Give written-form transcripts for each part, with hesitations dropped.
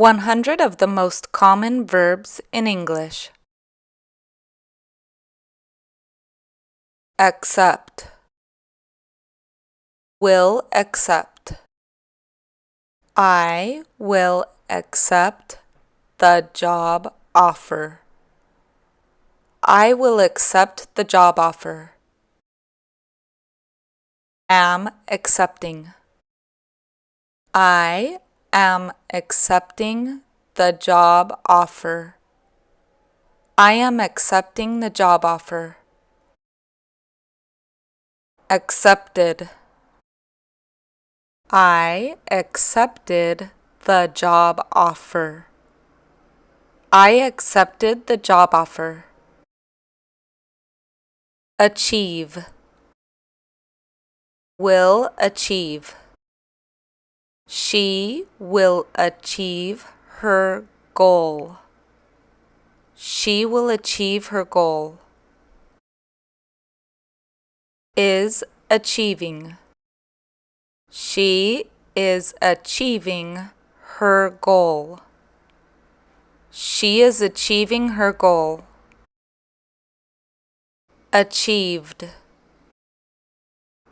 100 of the most common verbs in English. Accept. Will accept. I will accept the job offer. I will accept the job offer. Am accepting. I am accepting the job offer. I am accepting the job offer. Accepted. I accepted the job offer. I accepted the job offer. Achieve. Will achieve. She will achieve her goal. She will achieve her goal. Is achieving. She is achieving her goal. She is achieving her goal. Achieved.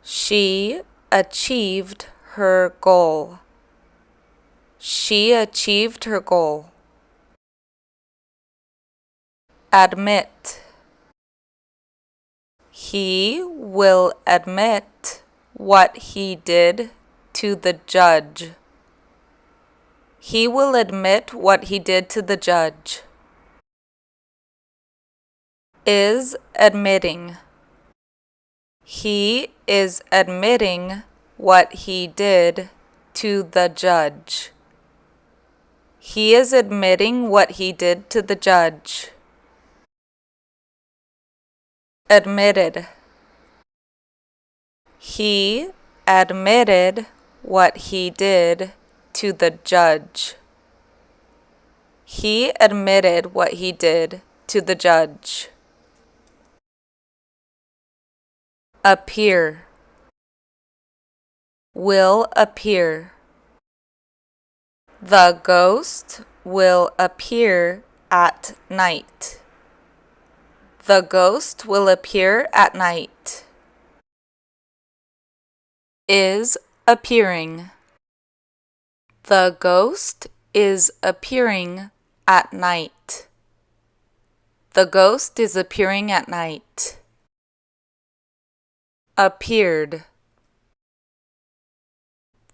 She achieved her goal. She achieved her goal. Admit. He will admit what he did to the judge. He will admit what he did to the judge. Is admitting. He is admitting what he did to the judge. He is admitting what he did to the judge. Admitted. He admitted what he did to the judge. He admitted what he did to the judge. Appear. Will appear. The ghost will appear at night. The ghost will appear at night. Is appearing. The ghost is appearing at night. The ghost is appearing at night. Appeared.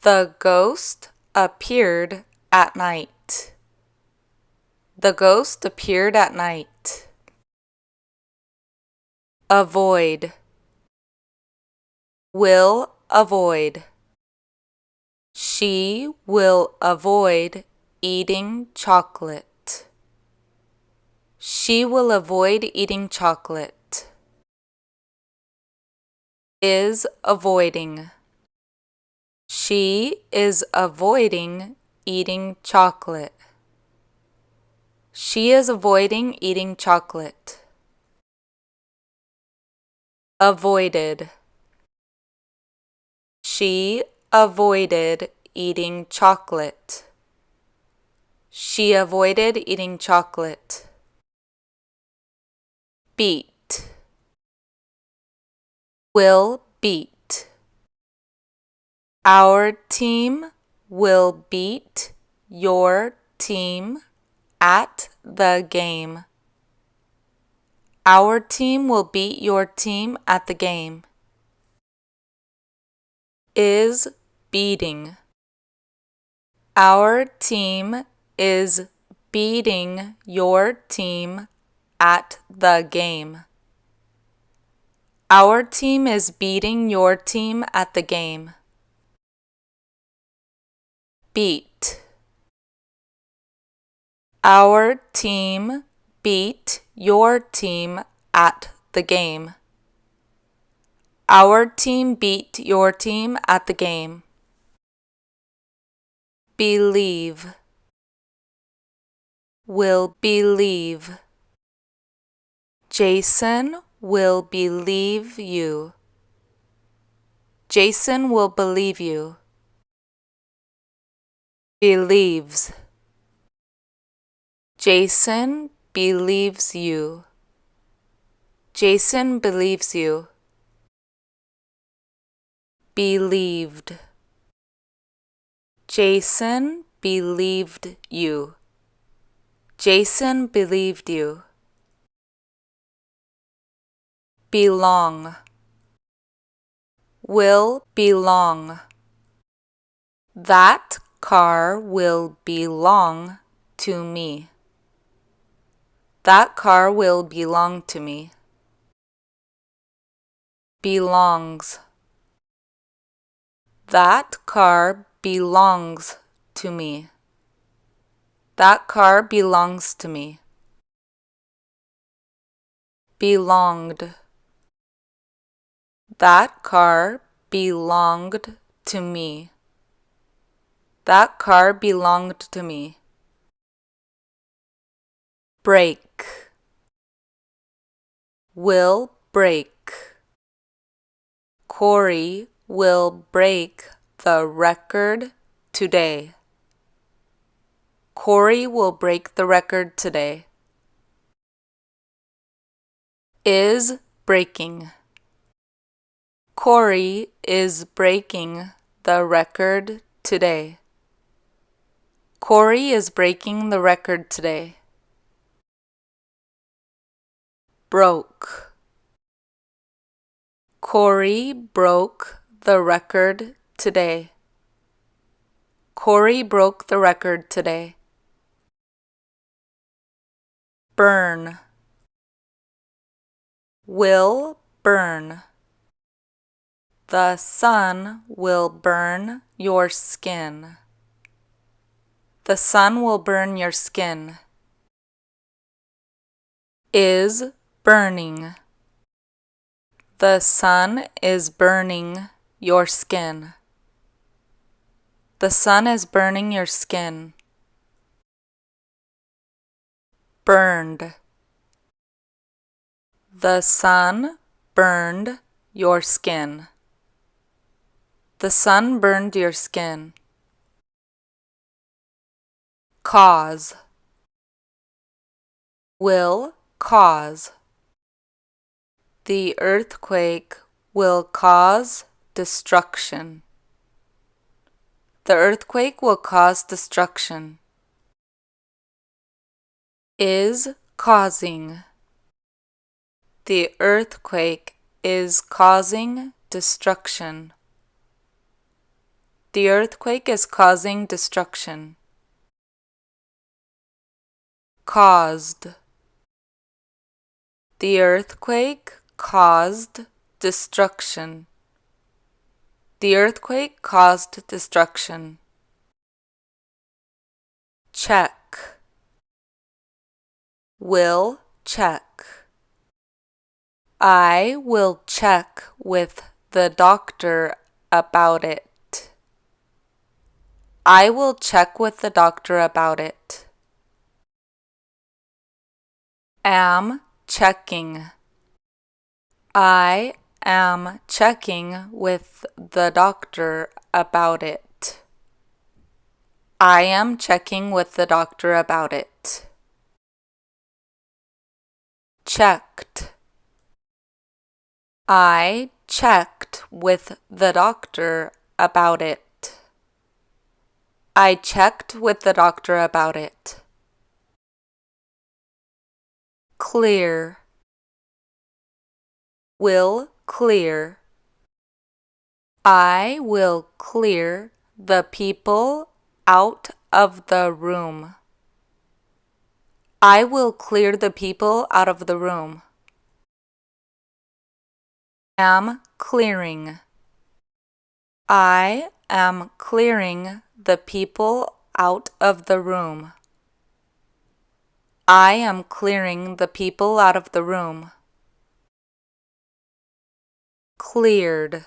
The ghost appeared at night. The ghost appeared at night. Avoid. Will avoid. She will avoid eating chocolate. She will avoid eating chocolate. Is avoiding. She is avoiding eating chocolate. She is avoiding eating chocolate. Avoided. She avoided eating chocolate. She avoided eating chocolate. Beat. Will beat. Our team will beat your team at the game. Our team will beat your team at the game. Is beating. Our team is beating your team at the game. Our team is beating your team at the game. Beat. Our team beat your team at the game. Our team beat your team at the game. Believe. Will believe. Jason will believe you. Jason will believe you. Believes. Jason believes you. Jason believes you. Believed. Jason believed you. Jason believed you. Belong. Will belong. That car will belong to me. That car will belong to me. Belongs. That car belongs to me. That car belongs to me. Belonged. That car belonged to me. That car belonged to me. Break. Will break. Corey will break the record today. Corey will break the record today. Is breaking. Corey is breaking the record today. Corey is breaking the record today. Broke. Corey broke the record today. Corey broke the record today. Burn. Will burn. The sun will burn your skin. The sun will burn your skin. Is burning. The sun is burning your skin. The sun is burning your skin. Burned. The sun burned your skin. The sun burned your skin. Cause. Will cause. The earthquake will cause destruction. The earthquake will cause destruction. Is causing. The earthquake is causing destruction. The earthquake is causing destruction. Caused. The earthquake caused destruction. The earthquake caused destruction. Check. Will check. I will check with the doctor about it. I will check with the doctor about it. Am checking. I am checking with the doctor about it. I am checking with the doctor about it. Checked. I checked with the doctor about it. I checked with the doctor about it. Clear. Will clear. I will clear the people out of the room. I will clear the people out of the room. Am clearing. I am clearing the people out of the room. I am clearing the people out of the room. Cleared.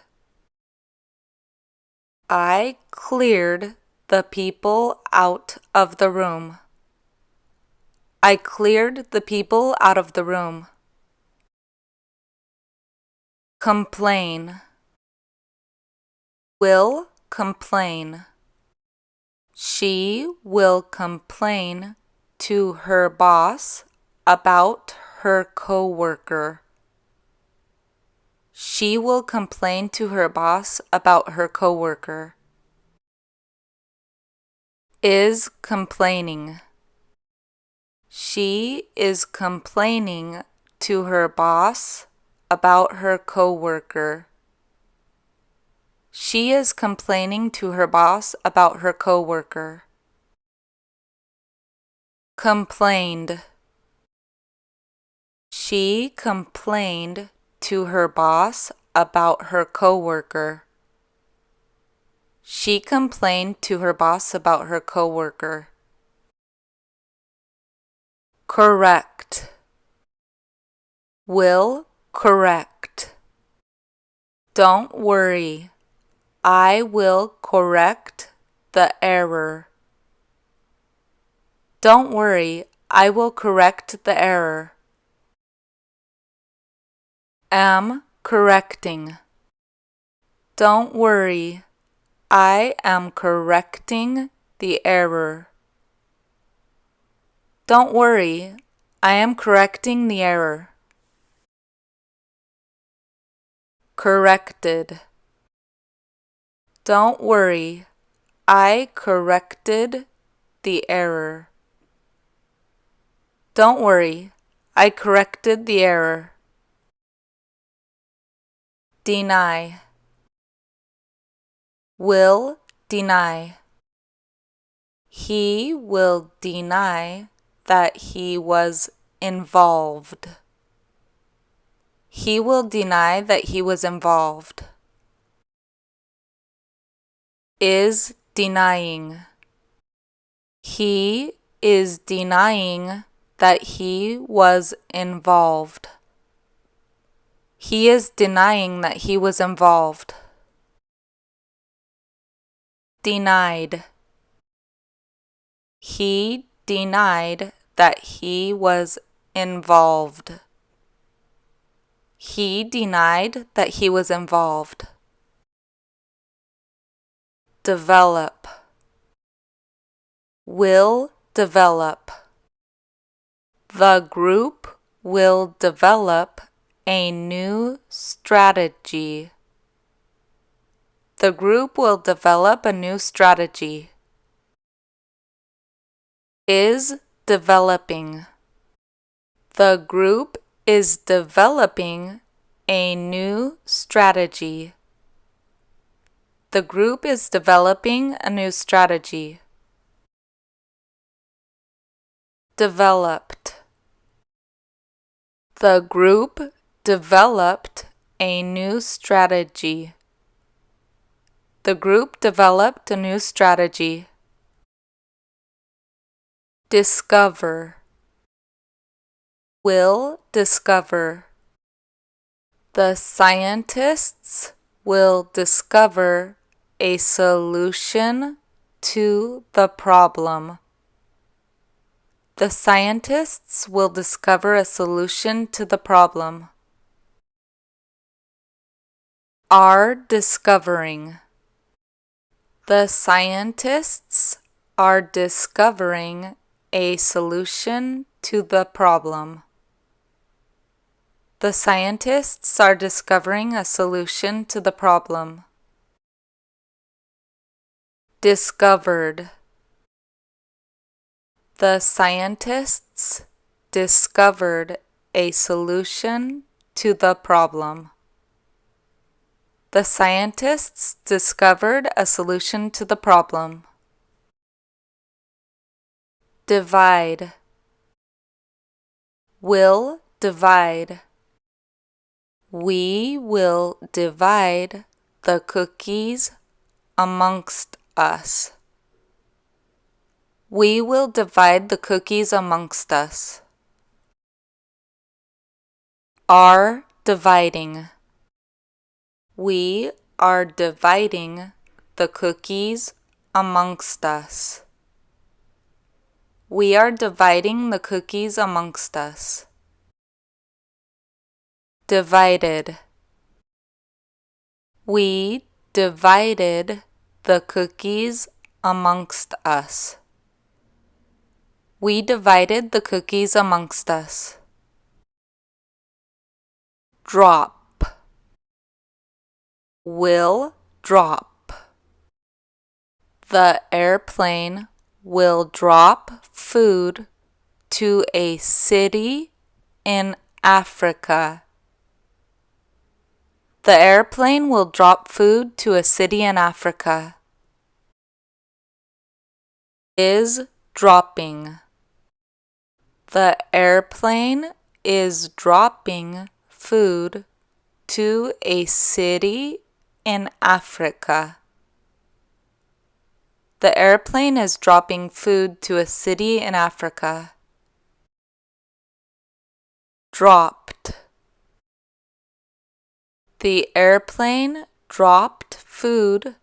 I cleared the people out of the room. I cleared the people out of the room. Complain. Will complain. She will complain to her boss about her coworker. She will complain to her boss about her coworker. Is complaining. She is complaining to her boss about her coworker. She is complaining to her boss about her coworker. Complained. She complained to her boss about her coworker. She complained to her boss about her coworker. Correct. Will correct. Don't worry. I will correct the error. Don't worry. I will correct the error. Am correcting. Don't worry. I am correcting the error. Don't worry. I am correcting the error. Corrected. Don't worry. I corrected the error. Don't worry. I corrected the error. Deny. Will deny. He will deny that he was involved. He will deny that he was involved. Is denying. He is denying that he was involved. He is denying that he was involved. Denied. He denied that he was involved. He denied that he was involved. Develop. Will develop. The group will develop a new strategy. The group will develop a new strategy. Is developing. The group is developing a new strategy. The group is developing a new strategy. Developed. The group developed a new strategy. The group developed a new strategy. Discover. Will discover. The scientists will discover a solution to the problem. The scientists will discover a solution to the problem. Are discovering. The scientists are discovering a solution to the problem. The scientists are discovering a solution to the problem. Discovered. The scientists discovered a solution to the problem. The scientists discovered a solution to the problem. Divide. Will divide. We will divide the cookies amongst us. We will divide the cookies amongst us. Are dividing. We are dividing the cookies amongst us. We are dividing the cookies amongst us. Divided. We divided the cookies amongst us. We divided the cookies amongst us. Drop. Will drop. The airplane will drop food to a city in Africa. The airplane will drop food to a city in Africa. Is dropping. The airplane is dropping food to a city in Africa. The airplane is dropping food to a city in Africa. Dropped. The airplane dropped food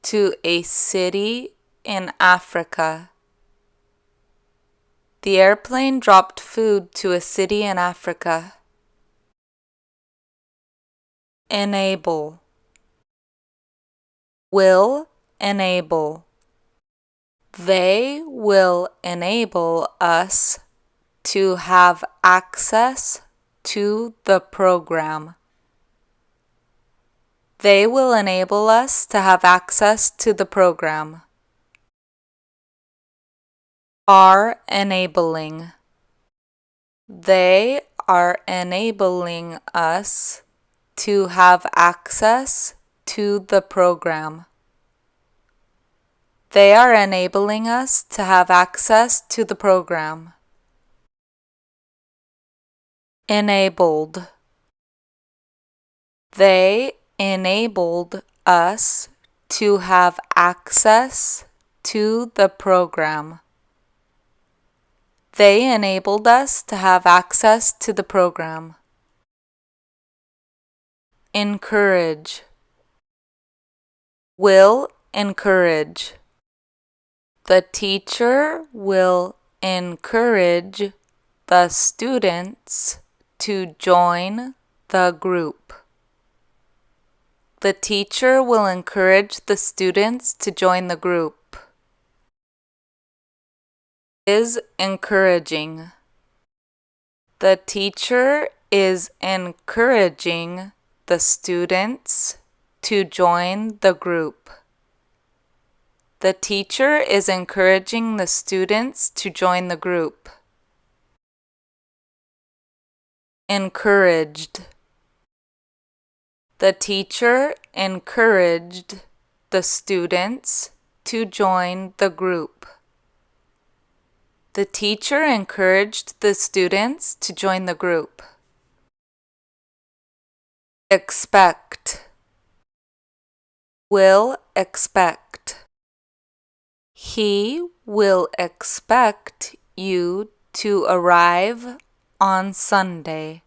to a city in Africa. The airplane dropped food to a city in Africa. Enable. Will enable. They will enable us to have access to the program. They will enable us to have access to the program. Are enabling. They are enabling us to have access to the program. They are enabling us to have access to the program. Enabled. They enabled us to have access to the program. They enabled us to have access to the program. Encourage. Will encourage. The teacher will encourage the students to join the group. The teacher will encourage the students to join the group. Is encouraging. The teacher is encouraging the students to join the group. The teacher is encouraging the students to join the group. Encouraged. The teacher encouraged the students to join the group. The teacher encouraged the students to join the group. Expect. Will expect. He will expect you to arrive on Sunday.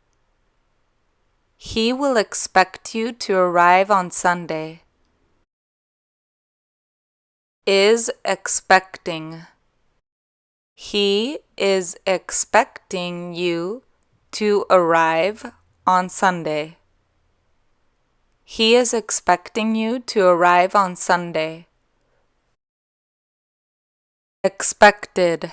He will expect you to arrive on Sunday. Is expecting. He is expecting you to arrive on Sunday. He is expecting you to arrive on Sunday. Expected.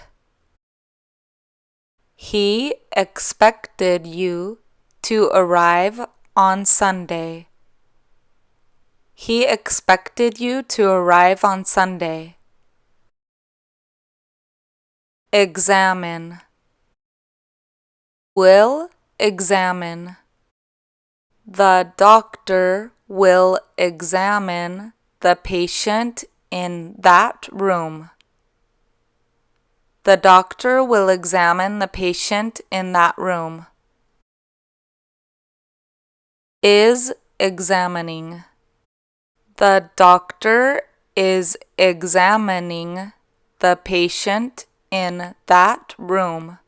He expected you to arrive on Sunday. He expected you to arrive on Sunday. Examine. Will examine. The doctor will examine the patient in that room. The doctor will examine the patient in that room. Is examining. The doctor is examining the patient in that room.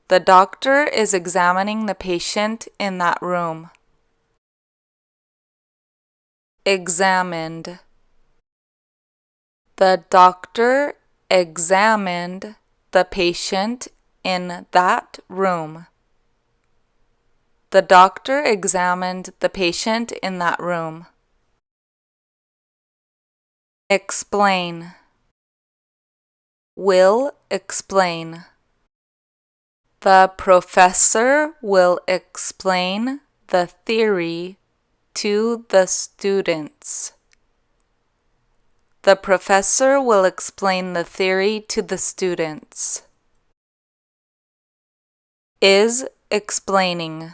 The doctor is examining the patient in that room. Examined. The doctor examined the patient in that room. The doctor examined the patient in that room. Explain. will explain. The professor will explain the theory to the students. The professor will explain the theory to the students. Is explaining.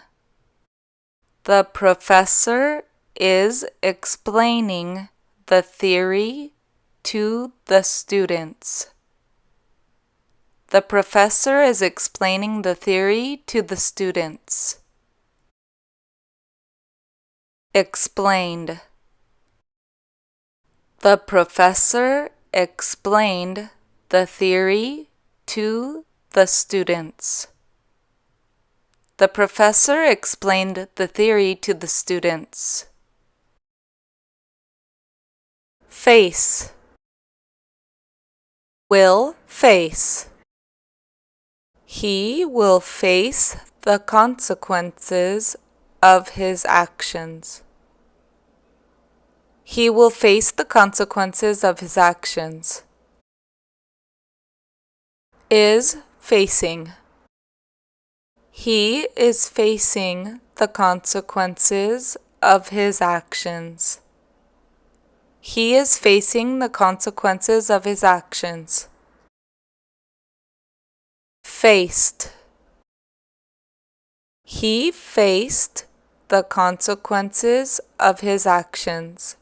The professor is explaining the theory to the students. The professor is explaining the theory to the students. Explained. The professor explained the theory to the students. The professor explained the theory to the students. Face. Will face. He will face the consequences of his actions. He will face the consequences of his actions. Is facing. He is facing the consequences of his actions. He is facing the consequences of his actions. Faced. He faced the consequences of his actions.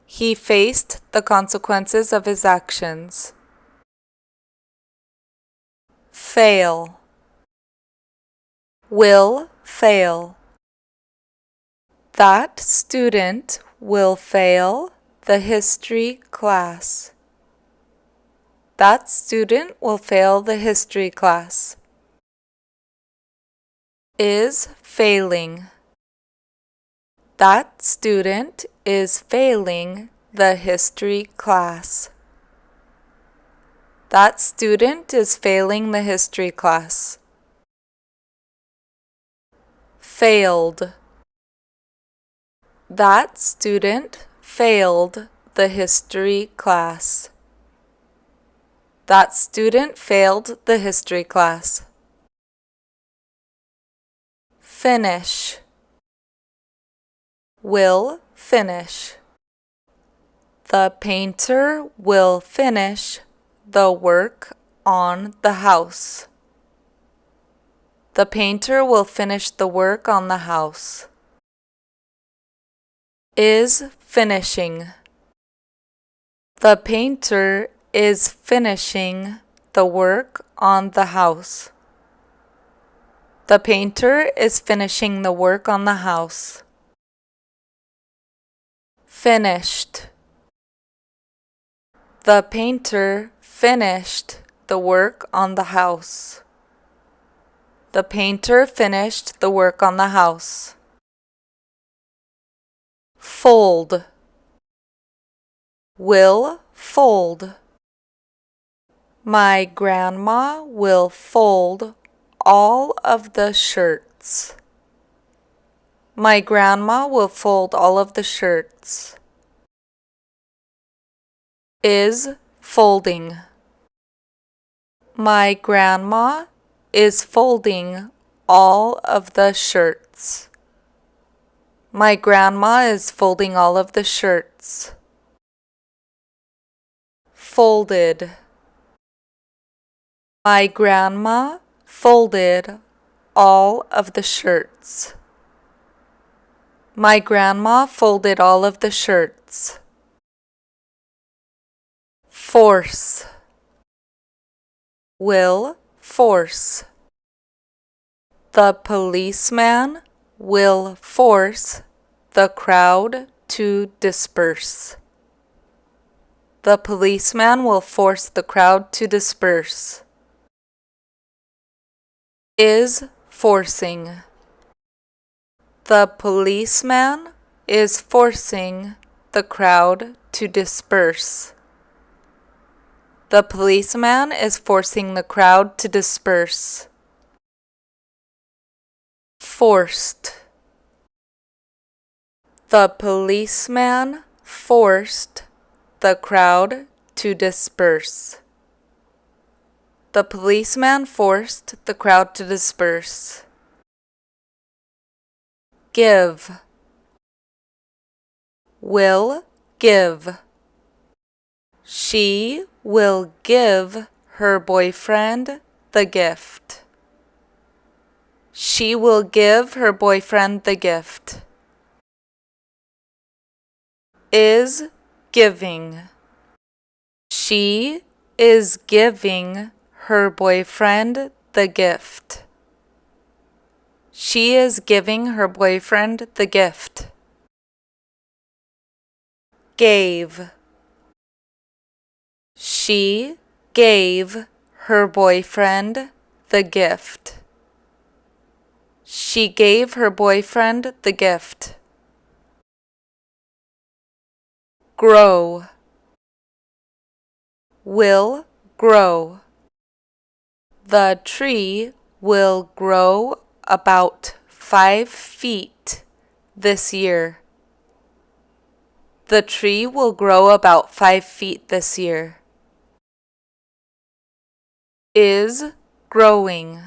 He faced the consequences of his actions. Fail. Will fail. That student will fail the history class. That student will fail the history class. Is failing. That student is failing the history class. That student is failing the history class. Failed. That student failed the history class. That student failed the history class. Finish. Will finish. The painter will finish the work on the house. The painter will finish the work on the house. Is finishing. The painter is finishing the work on the house. The painter is finishing the work on the house. Finished. The painter finished the work on the house. The painter finished the work on the house. Fold. Will fold. My grandma will fold all of the shirts. My grandma will fold all of the shirts. Is folding. My grandma is folding all of the shirts. My grandma is folding all of the shirts. Folded. My grandma folded all of the shirts. My grandma folded all of the shirts. Force. Will force. The policeman will force the crowd to disperse. The policeman will force the crowd to disperse. Is forcing. The policeman is forcing the crowd to disperse. The policeman is forcing the crowd to disperse. Forced. The policeman forced the crowd to disperse. The policeman forced the crowd to disperse. Give. Will give. She will give her boyfriend the gift. She will give her boyfriend the gift. Is giving. She is giving her boyfriend the gift. She is giving her boyfriend the gift. Gave. She gave her boyfriend the gift. She gave her boyfriend the gift. Grow. Will grow. The tree will grow about 5 feet this year. The tree will grow about 5 feet this year. Is growing.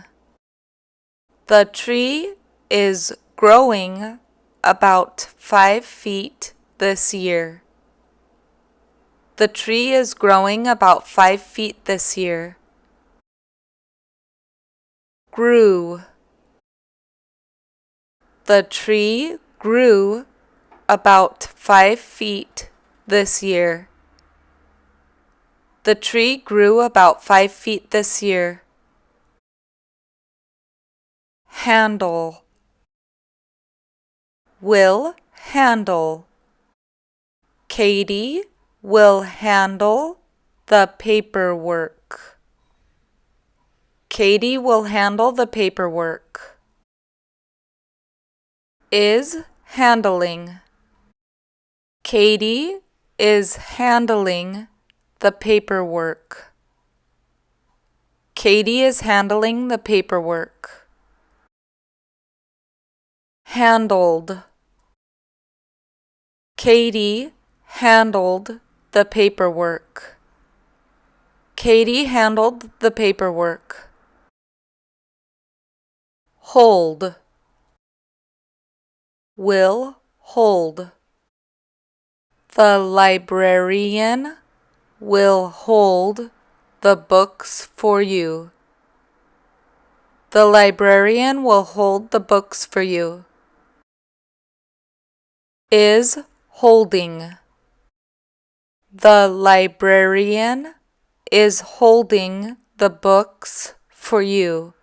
The tree is growing about 5 feet this year. The tree is growing about 5 feet this year. Grew. The tree grew about 5 feet this year. The tree grew about 5 feet this year. Handle. Will handle. Katie will handle the paperwork. Katie will handle the paperwork. Is handling. Katie is handling the paperwork. Katie is handling the paperwork. Handled. Katie handled the paperwork. Katie handled the paperwork. Hold. Will hold. The librarian will hold the books for you. The librarian will hold the books for you. Is holding. The librarian is holding the books for you.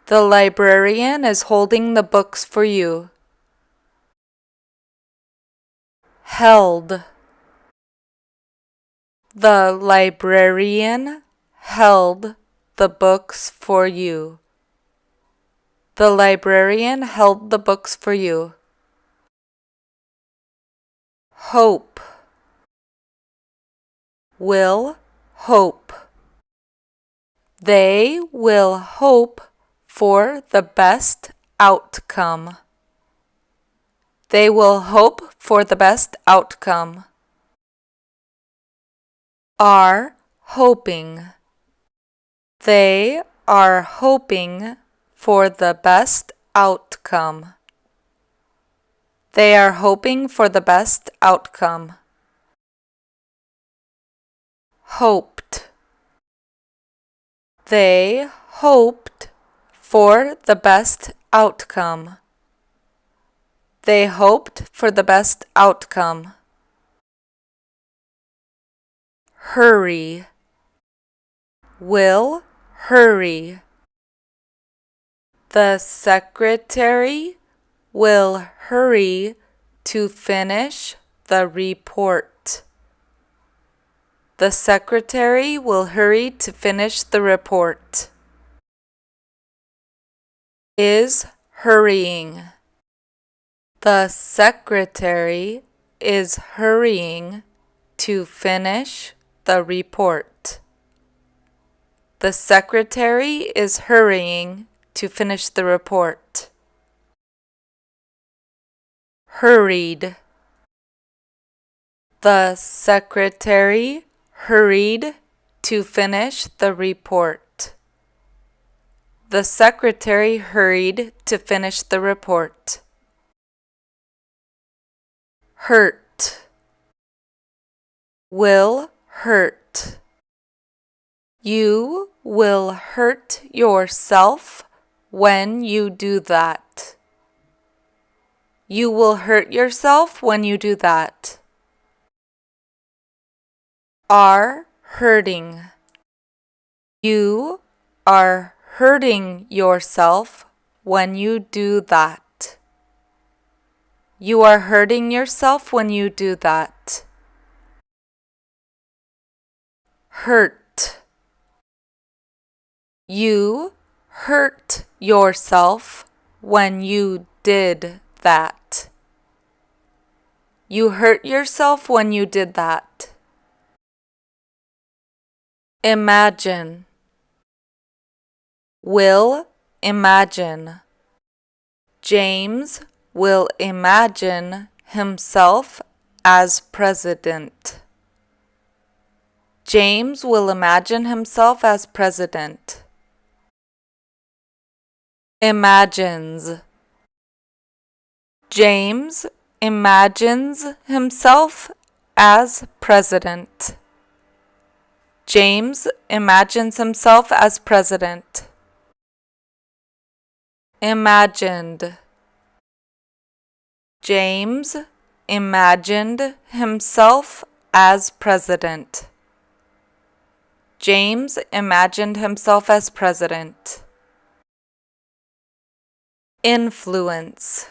The librarian is holding the books for you. Held. The librarian held the books for you. The librarian held the books for you. Hope. Will hope. They will hope for the best outcome. They will hope for the best outcome. Are hoping. They are hoping for the best outcome. They are hoping for the best outcome. Hoped. They hoped for the best outcome. They hoped for the best outcome. Hurry. Will hurry. The secretary will hurry to finish the report. The secretary will hurry to finish the report. Is hurrying. The secretary is hurrying to finish the report. The secretary is hurrying to finish the report. Hurried. The secretary hurried to finish the report. The secretary hurried to finish the report. Hurt. Will hurt. You will hurt yourself when you do that. You will hurt yourself when you do that. Are hurting. You are hurting yourself when you do that. You are hurting yourself when you do that. Hurt. You hurt yourself when you did that. You hurt yourself when you did that. Imagine. Will imagine. James will imagine himself as president. James will imagine himself as president. Imagines. James imagines himself as president. James imagines himself as president. Imagined. James imagined himself as president. James imagined himself as president. Influence.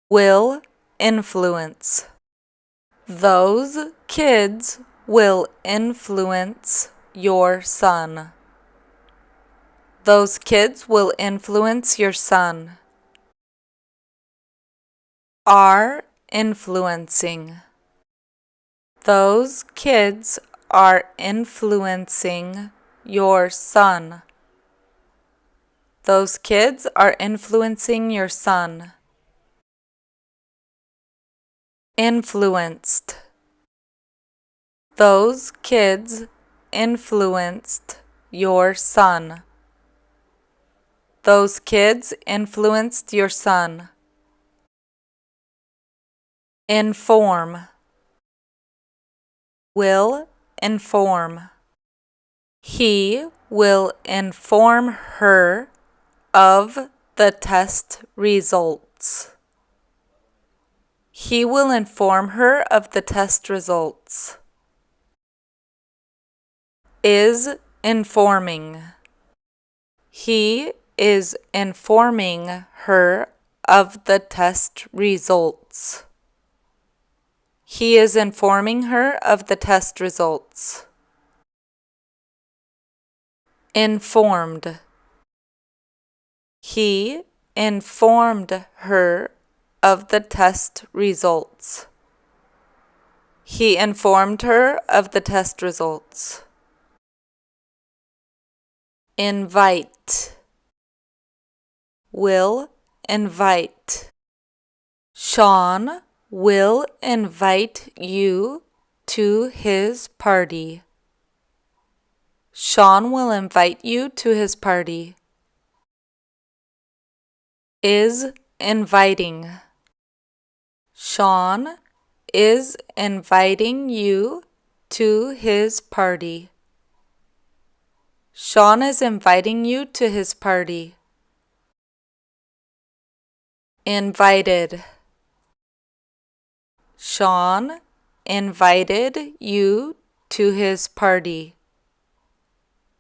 Will influence. Those kids will influence your son. Those kids will influence your son. Are influencing. Those kids are influencing your son. Those kids are influencing your son. Influenced. Those kids influenced your son. Those kids influenced your son. Inform. Will inform. He will inform her of the test results. He will inform her of the test results. Is informing. He is informing her of the test results. He is informing her of the test results. Informed. He informed her of the test results. He informed her of the test results. Invite. Will invite. Sean will invite you to his party. Sean will invite you to his party. Is inviting. Sean is inviting you to his party. Sean is inviting you to his party. Invited. Sean invited you to his party.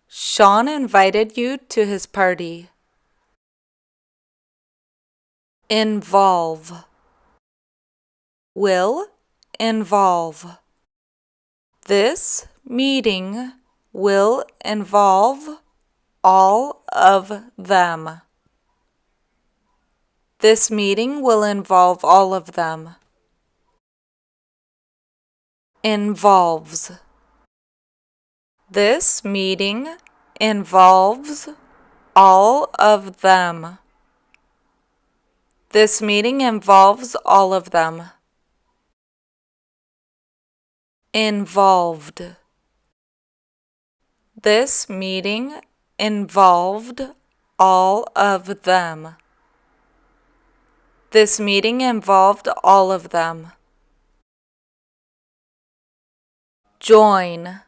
Sean invited you to his party. Involve. Will involve. This meeting will involve all of them. This meeting will involve all of them. Involves. This meeting involves all of them. This meeting involves all of them. Involved. This meeting involved all of them. This meeting involved all of them. Join.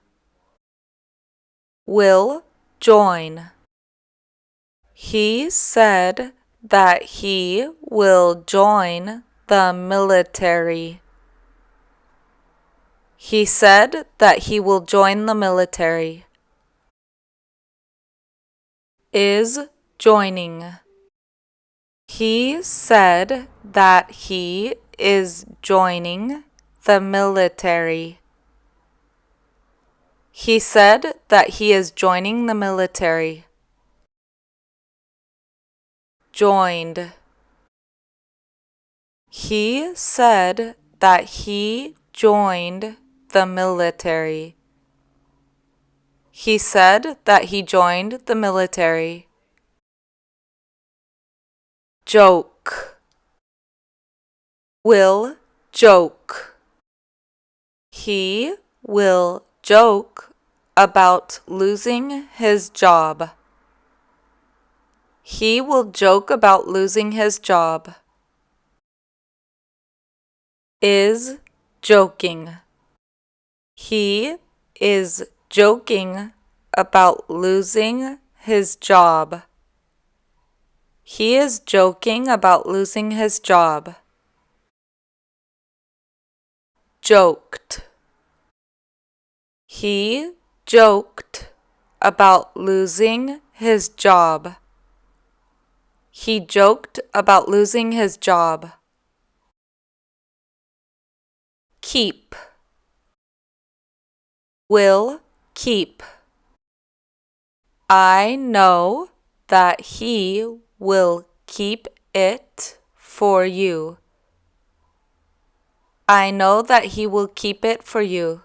Will join. He said that he will join the military. He said that he will join the military. Is joining. He said that he is joining the military. He said that he is joining the military. Joined. He said that he joined the military. He said that he joined the military. Joke. Will joke. He will joke about losing his job. He will joke about losing his job. Is joking. He is joking about losing his job. He is joking about losing his job. Joked. He joked about losing his job. He joked about losing his job. Keep. Will keep. I know that he will keep it for you. I know that he will keep it for you.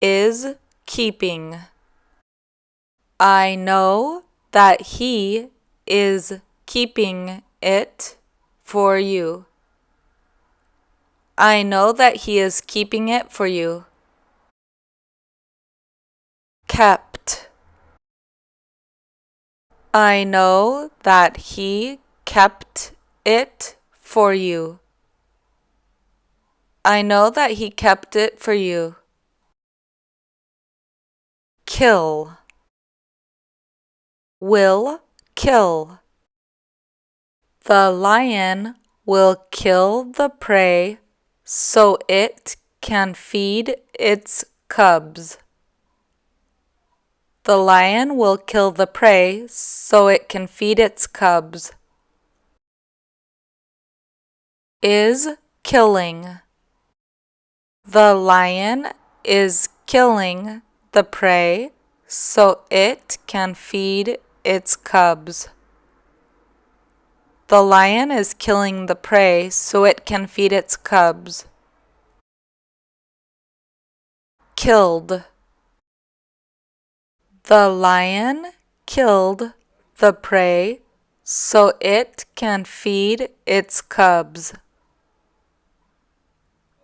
Is keeping. I know that he is keeping it for you. I know that he is keeping it for you. Kept. I know that he kept it for you. I know that he kept it for you. Kill. Will kill. The lion will kill the prey so it can feed its cubs. The lion will kill the prey so it can feed its cubs. Is killing. The lion is killing the prey so it can feed its cubs. The lion is killing the prey so it can feed its cubs. Killed. The lion killed the prey so it can feed its cubs.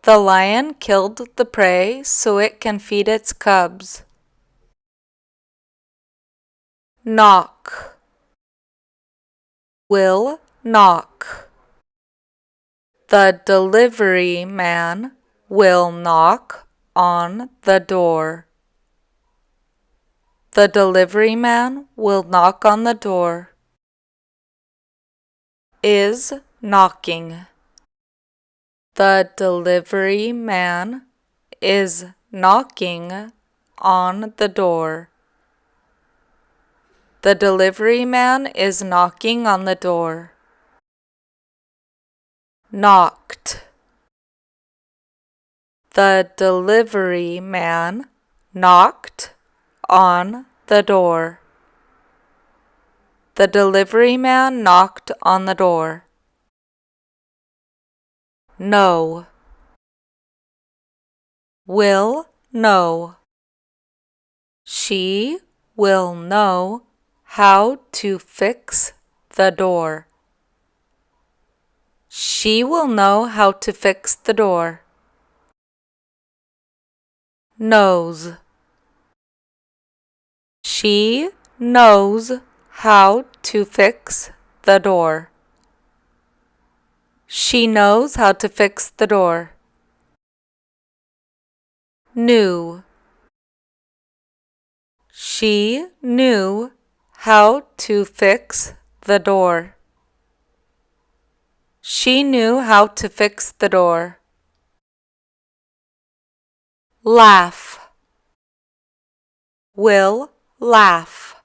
The lion killed the prey so it can feed its cubs. Knock. Will knock. The delivery man will knock on the door. The delivery man will knock on the door. Is knocking. The delivery man is knocking on the door. The delivery man is knocking on the door. Knocked. The delivery man knocked on the door. The delivery man knocked on the door. Know. Will know. She will know how to fix the door. She will know how to fix the door. Nose. She knows how to fix the door. She knows how to fix the door. Knew. She knew how to fix the door. She knew how to fix the door. Laugh. Will laugh.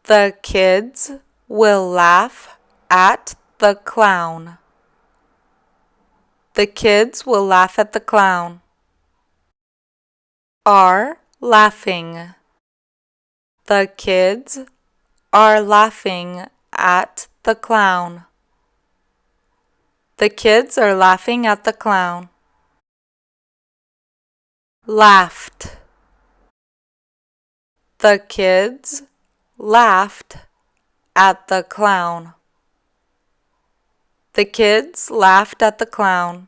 The kids will laugh at the clown. The kids will laugh at the clown. Are laughing. The kids are laughing at the clown. The kids are laughing at the clown. Laughed. The kids laughed at the clown. The kids laughed at the clown.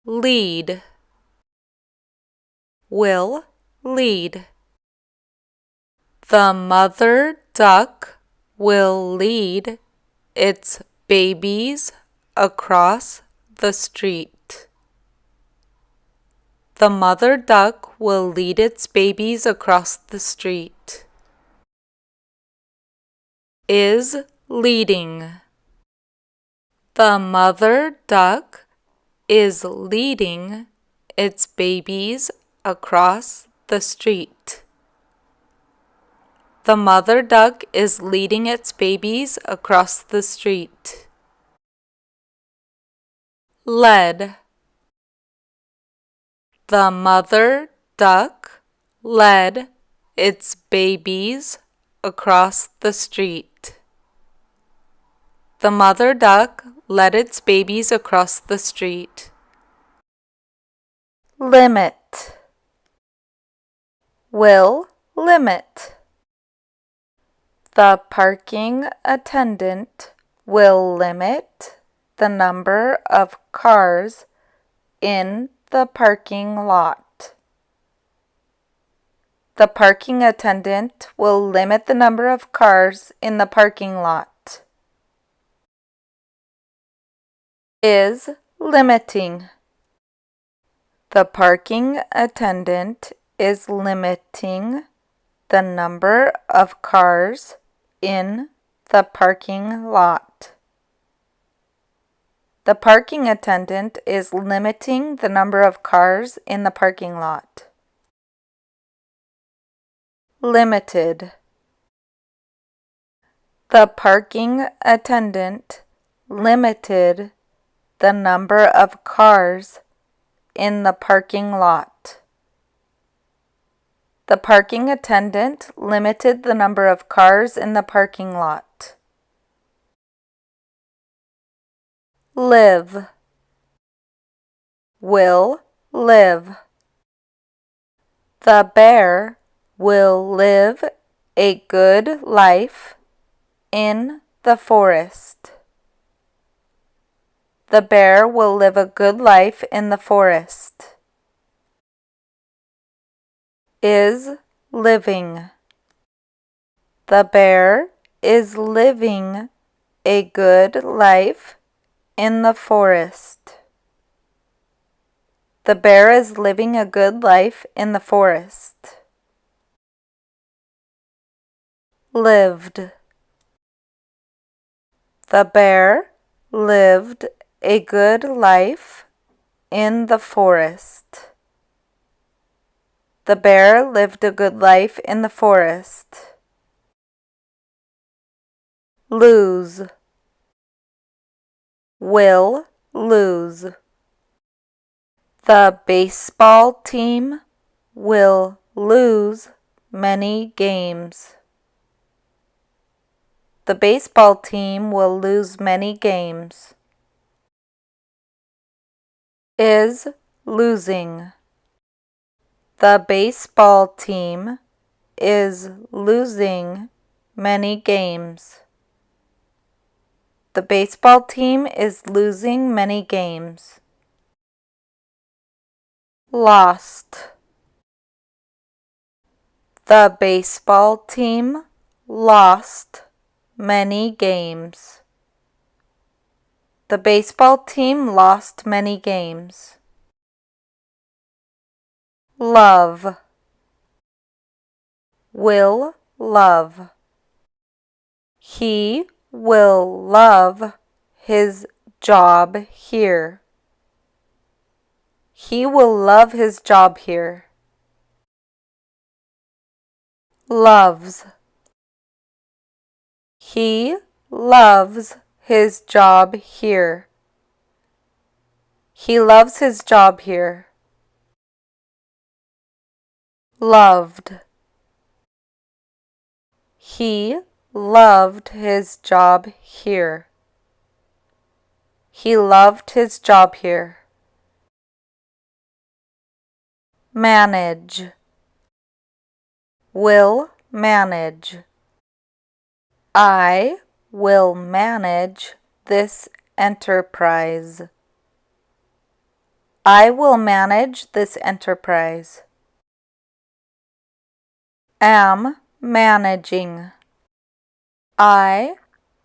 Lead. Will lead. The mother duck will lead its babies across the street. The mother duck will lead its babies across the street. Is leading. The mother duck is leading its babies across the street. The mother duck is leading its babies across the street. Led. The mother duck led its babies across the street. The mother duck led its babies across the street. Limit. Will limit. The parking attendant will limit the number of cars in the parking lot. The parking attendant will limit the number of cars in the parking lot. Is limiting. The parking attendant is limiting the number of cars in the parking lot. The parking attendant is limiting the number of cars in the parking lot. Limited. The parking attendant limited the number of cars in the parking lot. The parking attendant limited the number of cars in the parking lot. Live. Will live. The bear will live a good life in the forest. The bear will live a good life in the forest. Is living. The bear is living a good life in the forest. The bear is living a good life in the forest. Lived. The bear lived a good life in the forest. The bear lived a good life in the forest. Lose. Will lose. The baseball team will lose many games. The baseball team will lose many games. Is losing. The baseball team is losing many games. The baseball team is losing many games. Lost. The baseball team lost many games. The baseball team lost many games. Love. Will love. He will love his job here. He will love his job here. Loves. He loves his job here. He loves his job here. Loved. He loved his job here. He loved his job here. Manage. Will manage. I will manage this enterprise. I will manage this enterprise. Am managing. I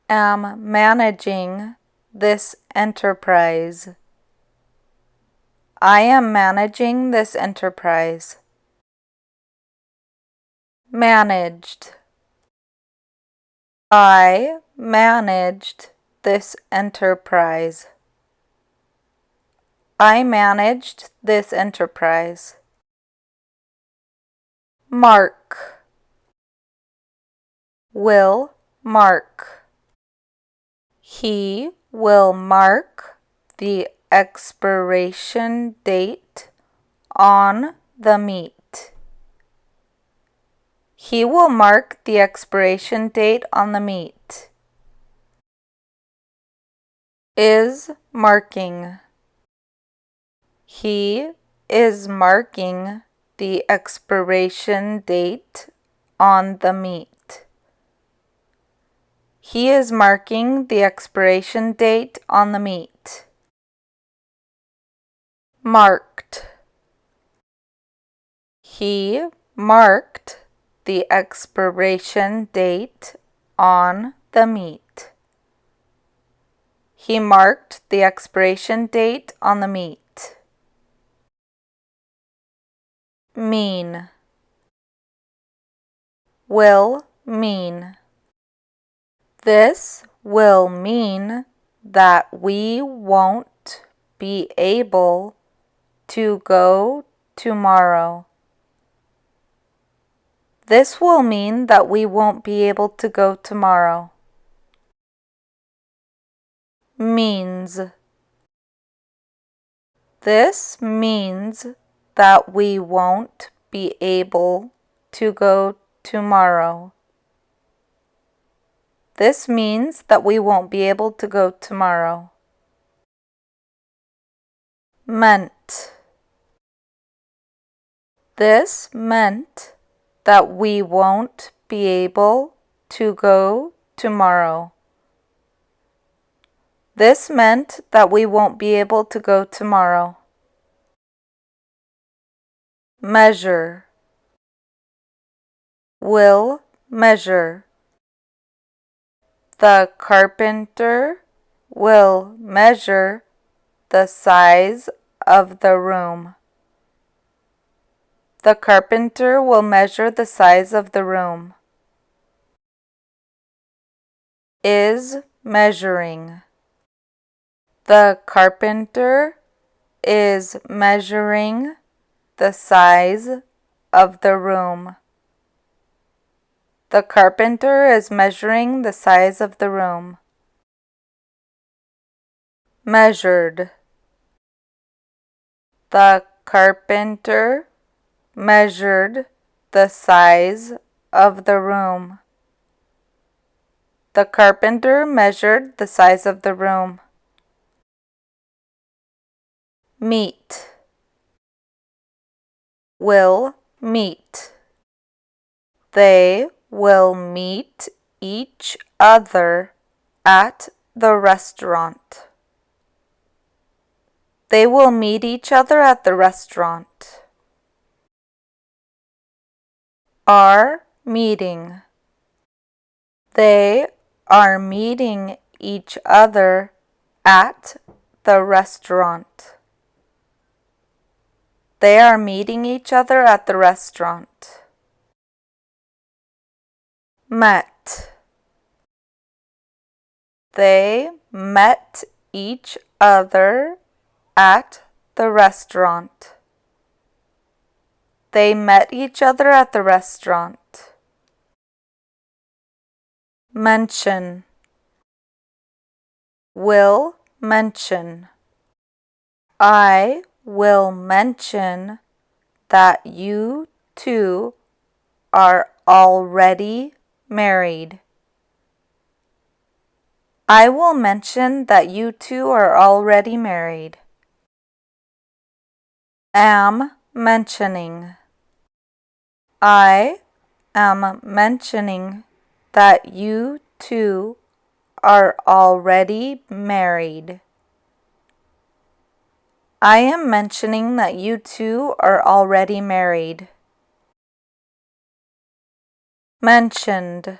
am managing this enterprise. I am managing this enterprise. Managed. I managed this enterprise. I managed this enterprise. Mark. Will mark. He will mark the expiration date on the meat. He will mark the expiration date on the meat. Is marking. He is marking the expiration date on the meat. He is marking the expiration date on the meat. Marked. He marked the expiration date on the meat. He marked the expiration date on the meat. Mean. Will mean. This will mean that we won't be able to go tomorrow. This will mean that we won't be able to go tomorrow. Means. This means that we won't be able to go tomorrow. This means that we won't be able to go tomorrow. Meant. This meant that we won't be able to go tomorrow. This meant that we won't be able to go tomorrow. Measure. Will measure. The carpenter will measure the size of the room. The carpenter will measure the size of the room. Is measuring. The carpenter is measuring the size of the room. The carpenter is measuring the size of the room. Measured. The carpenter measured the size of the room. The carpenter measured the size of the room. Meet. Will meet. They will meet each other at the restaurant. They will meet each other at the restaurant. are meeting. They are meeting each other at the restaurant. They are meeting each other at the restaurant. Met. They met each other at the restaurant. They met each other at the restaurant. Mention. Will mention. I will mention that you two are already married. I will mention that you two are already married. Am mentioning. I am mentioning that you two are already married. I am mentioning that you two are already married. Mentioned.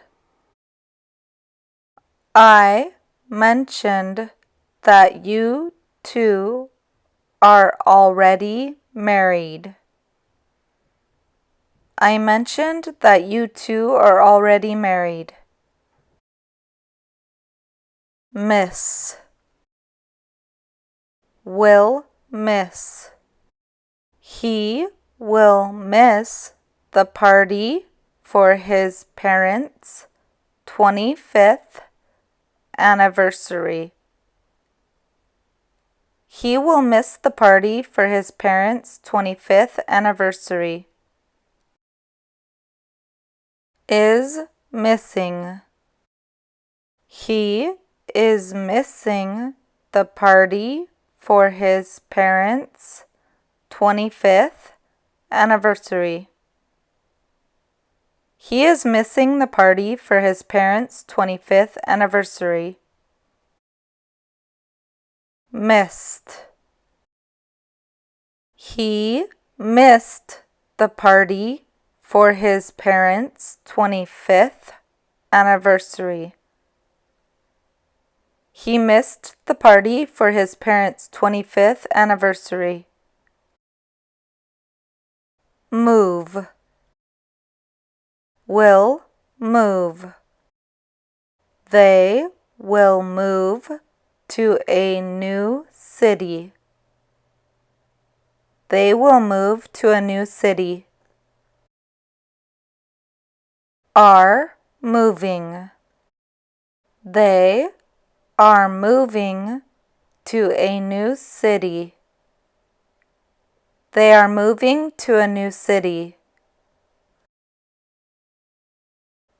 I mentioned that you two are already married. I mentioned that you two are already married. Miss. Will miss. He will miss the party for his parents' 25th anniversary. He will miss the party for his parents' 25th anniversary. Is missing. He is missing the party for his parents' 25th anniversary. He is missing the party for his parents' 25th anniversary. Missed. He missed the party for his parents' 25th anniversary. He missed the party for his parents' 25th anniversary. Move. Will move. They will move to a new city. They will move to a new city. Are moving. They are moving to a new city. They are moving to a new city.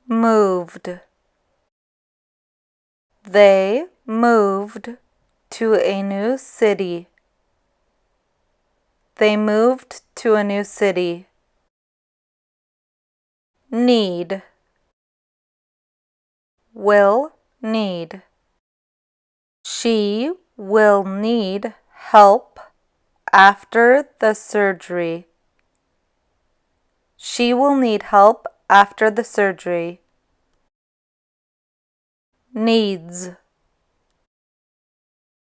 Moved. They moved to a new city. They moved to a new city. Need. Will need. She will need help after the surgery. She will need help after the surgery. Needs.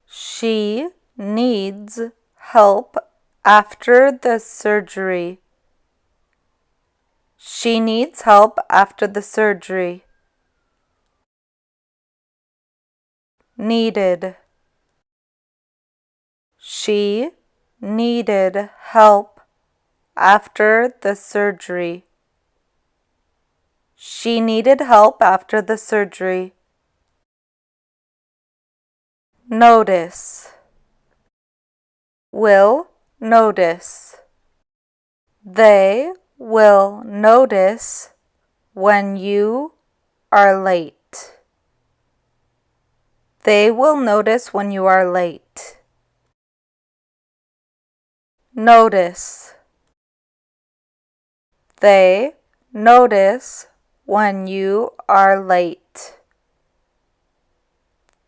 She needs help after the surgery. She needs help after the surgery. Needed. She needed help after the surgery. She needed help after the surgery. Notice. Will notice. They will notice when you are late. They will notice when you are late. Notice. They notice when you are late.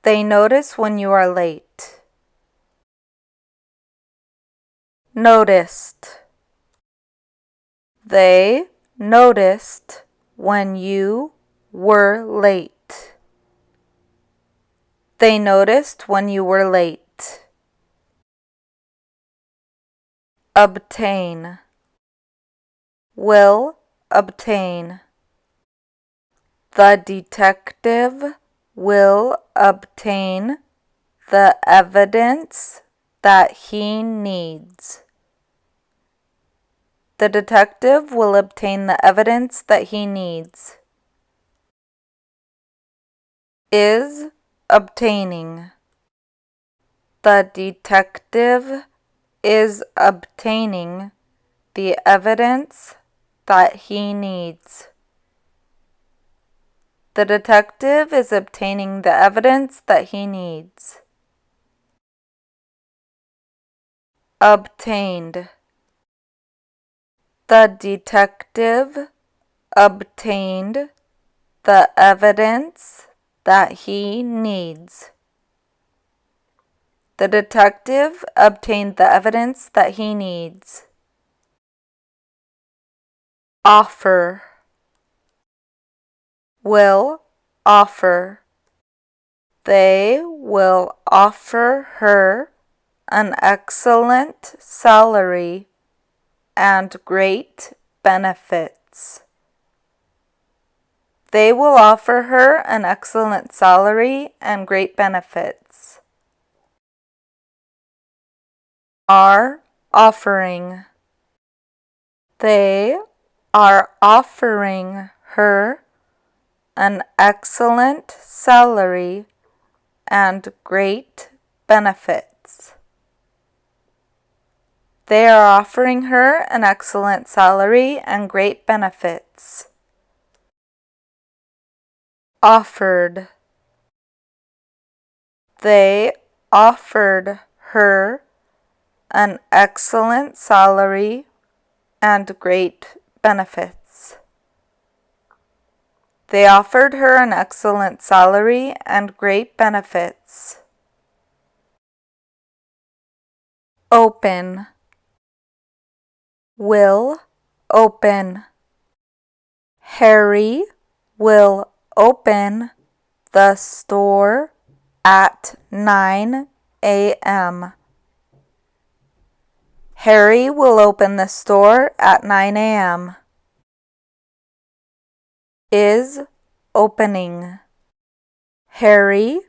They notice when you are late. Noticed. They noticed when you were late. They noticed when you were late. Obtain. Will obtain. The detective will obtain the evidence that he needs. The detective will obtain the evidence that he needs. Is obtaining. The detective is obtaining the evidence that he needs. The detective is obtaining the evidence that he needs. Obtained. The detective obtained the evidence that he needs. The detective obtained the evidence that he needs. Offer. Will offer. They will offer her an excellent salary and great benefits. They will offer her an excellent salary and great benefits. Are offering. They are offering her an excellent salary and great benefits. They are offering her an excellent salary and great benefits. Offered. They offered her an excellent salary and great benefits. They offered her an excellent salary and great benefits. Open. Will open. Harry will open the store at 9 a.m. Harry will open the store at 9 a.m. Is opening. Harry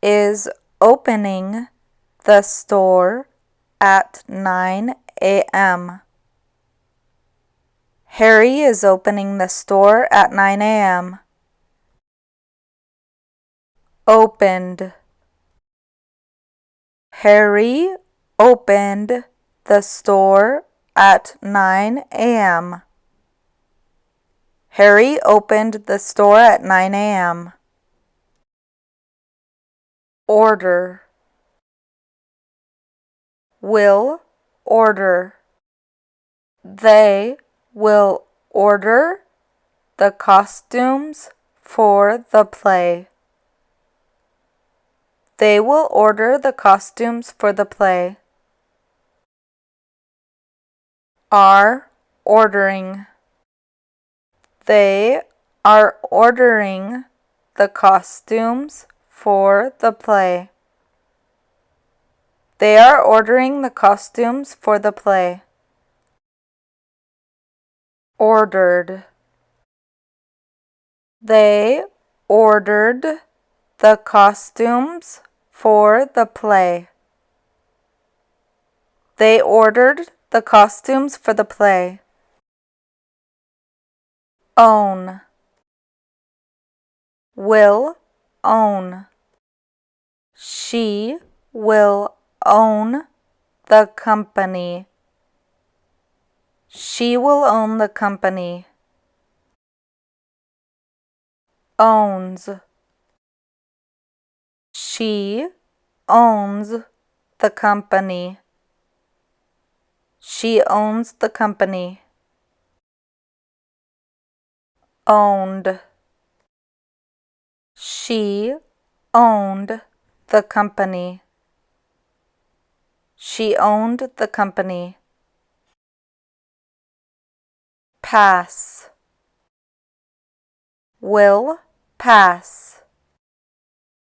is opening the store at 9 a.m. Harry is opening the store at 9 a.m. Opened. Harry opened the store at 9 a.m. Harry opened the store at 9 a.m. Order. Will order. They will order the costumes for the play. They will order the costumes for the play. Are ordering. They are ordering the costumes for the play. They are ordering the costumes for the play. Ordered. They ordered the costumes for the play. They ordered the costumes for the play. Own. Will own. She will own the company. She will own the company. Owns. She owns the company. She owns the company. Owned. She owned the company. She owned the company. pass. Will pass.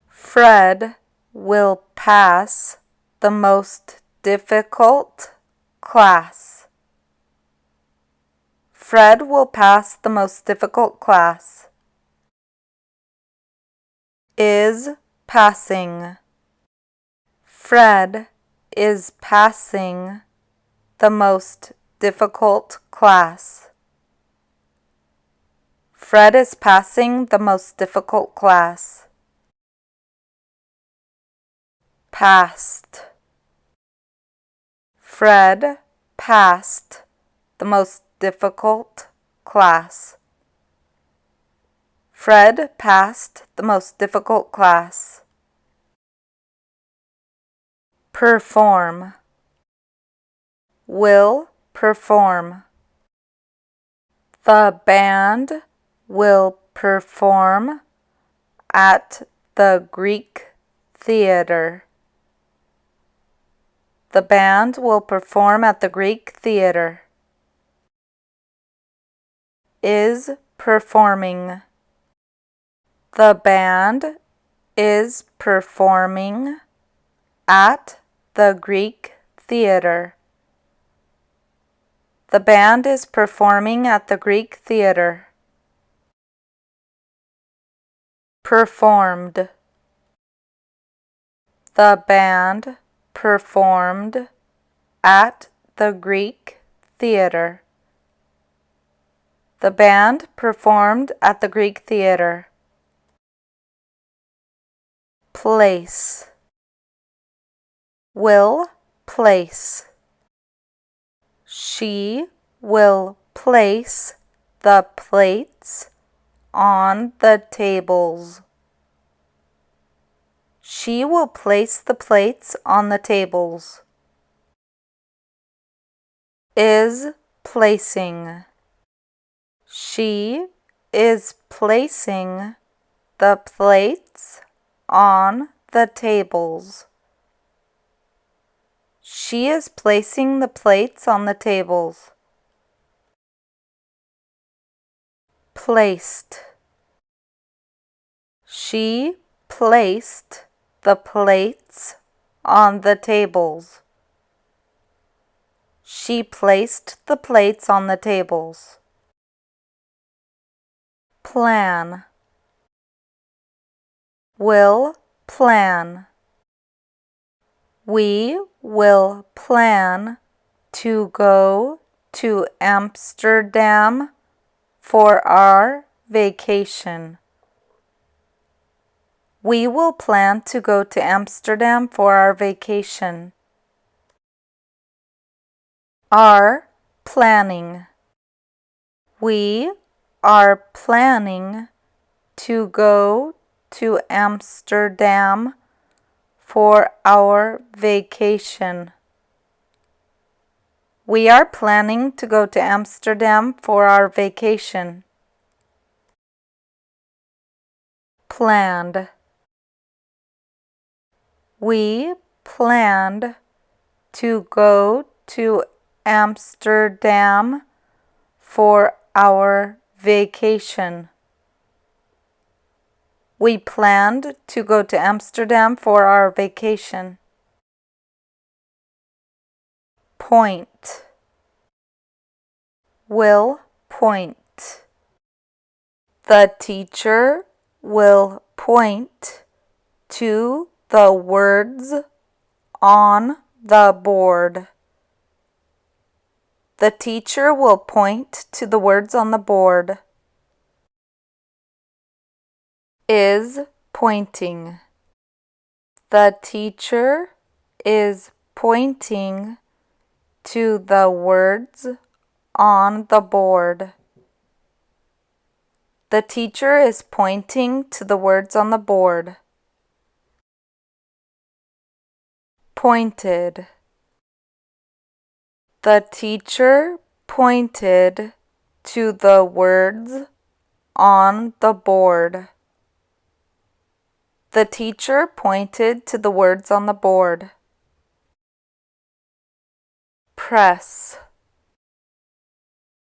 Fred will pass the most difficult class. Fred will pass the most difficult class. Is passing. Fred is passing the most difficult class. Fred is passing the most difficult class. Passed. Fred passed the most difficult class. Fred passed the most difficult class. Perform. Will perform. The band will perform at the Greek theater. The band will perform at the Greek theater. Is performing. The band is performing at the Greek theater. The band is performing at the Greek theater. Performed. The band performed at the Greek theater. The band performed at the Greek theater. Place. Will place. She will place the plates on the tables. She will place the plates on the tables. Is placing. She is placing the plates on the tables. She is placing the plates on the tables. Placed. She placed the plates on the tables. She placed the plates on the tables. Plan. Will plan. We will plan to go to Amsterdam for our vacation. We will plan to go to Amsterdam for our vacation. Are planning. We are planning to go to Amsterdam for our vacation. We are planning to go to Amsterdam for our vacation. Planned. We planned to go to Amsterdam for our vacation. We planned to go to Amsterdam for our vacation. Point. Will point. The teacher will point to the words on the board. The teacher will point to the words on the board. Is pointing. The teacher is pointing to the words on the board. The teacher is pointing to the words on the board. Pointed. The teacher pointed to the words on the board. The teacher pointed to the words on the board. Press.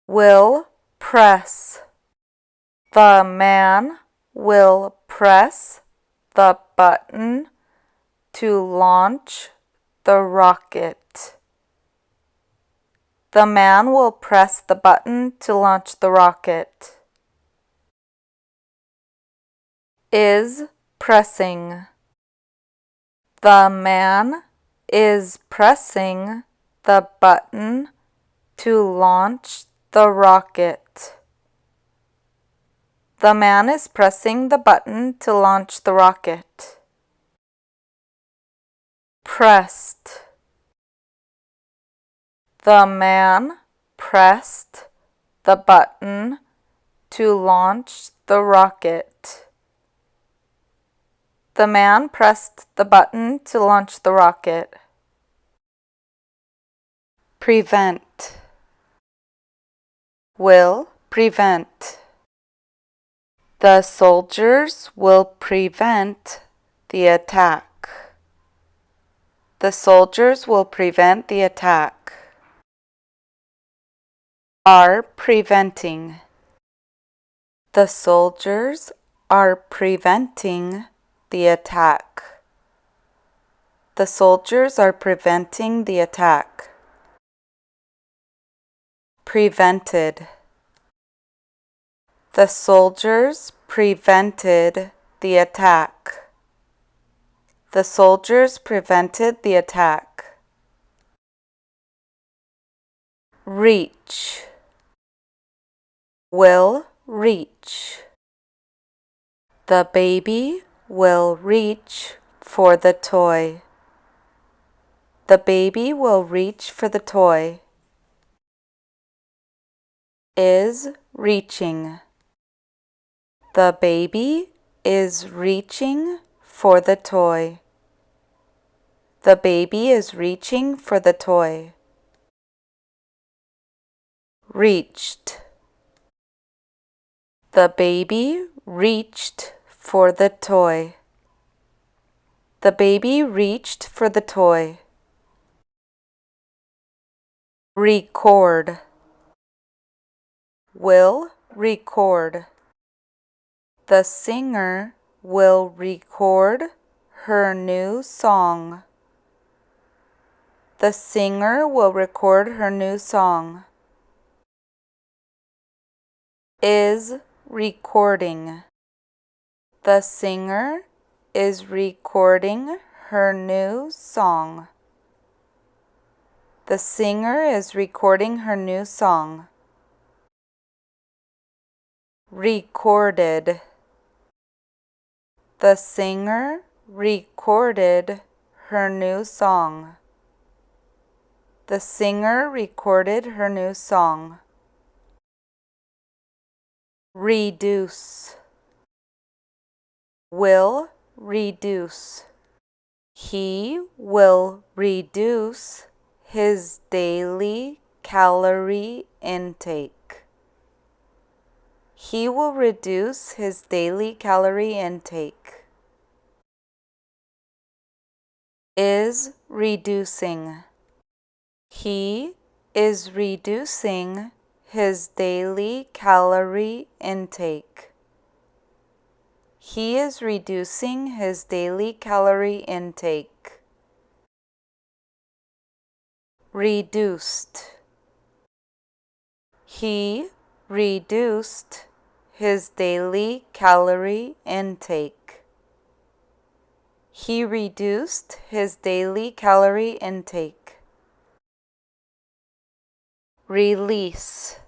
Will press. The man will press the button to launch the rocket. The man will press the button to launch the rocket. Is pressing. The man is pressing the button to launch the rocket. The man is pressing the button to launch the rocket. Pressed. The man pressed the button to launch the rocket. The man pressed the button to launch the rocket. Prevent. Will prevent. The soldiers will prevent the attack. The soldiers will prevent the attack. Are preventing. The soldiers are preventing the attack. The soldiers are preventing the attack. Prevented. The soldiers prevented the attack. The soldiers prevented the attack. Reach. Will reach. The baby will reach for the toy. The baby will reach for the toy. Is reaching. The baby is reaching for the toy. The baby is reaching for the toy. Reached. The baby reached for the toy. The baby reached for the toy. Record. Will record. The singer will record her new song. The singer will record her new song. Is recording. The singer is recording her new song. The singer is recording her new song. Recorded. The singer recorded her new song. The singer recorded her new song. Reduce. Will reduce. He will reduce his daily calorie intake. He will reduce his daily calorie intake. Is reducing. He is reducing his daily calorie intake. He is reducing his daily calorie intake. Reduced. He reduced his daily calorie intake. He reduced his daily calorie intake. Release.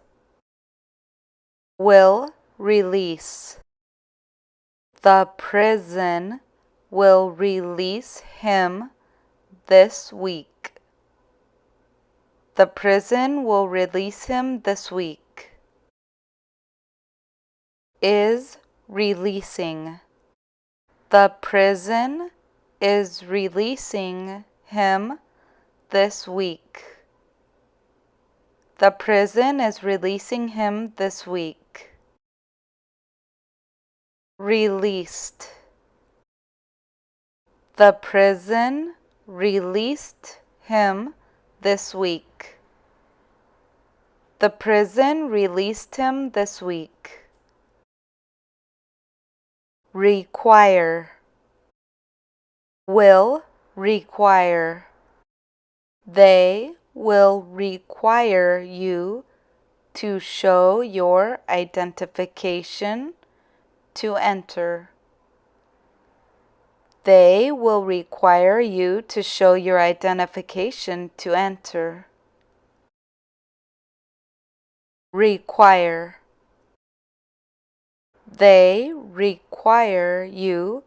Will release. The prison will release him this week. The prison will release him this week. Is releasing. The prison is releasing him this week. The prison is releasing him this week. Released. The prison released him this week. The prison released him this week. Require. Will require. They will require you to show your identification to enter. They will require you to show your identification to enter. Require. They require you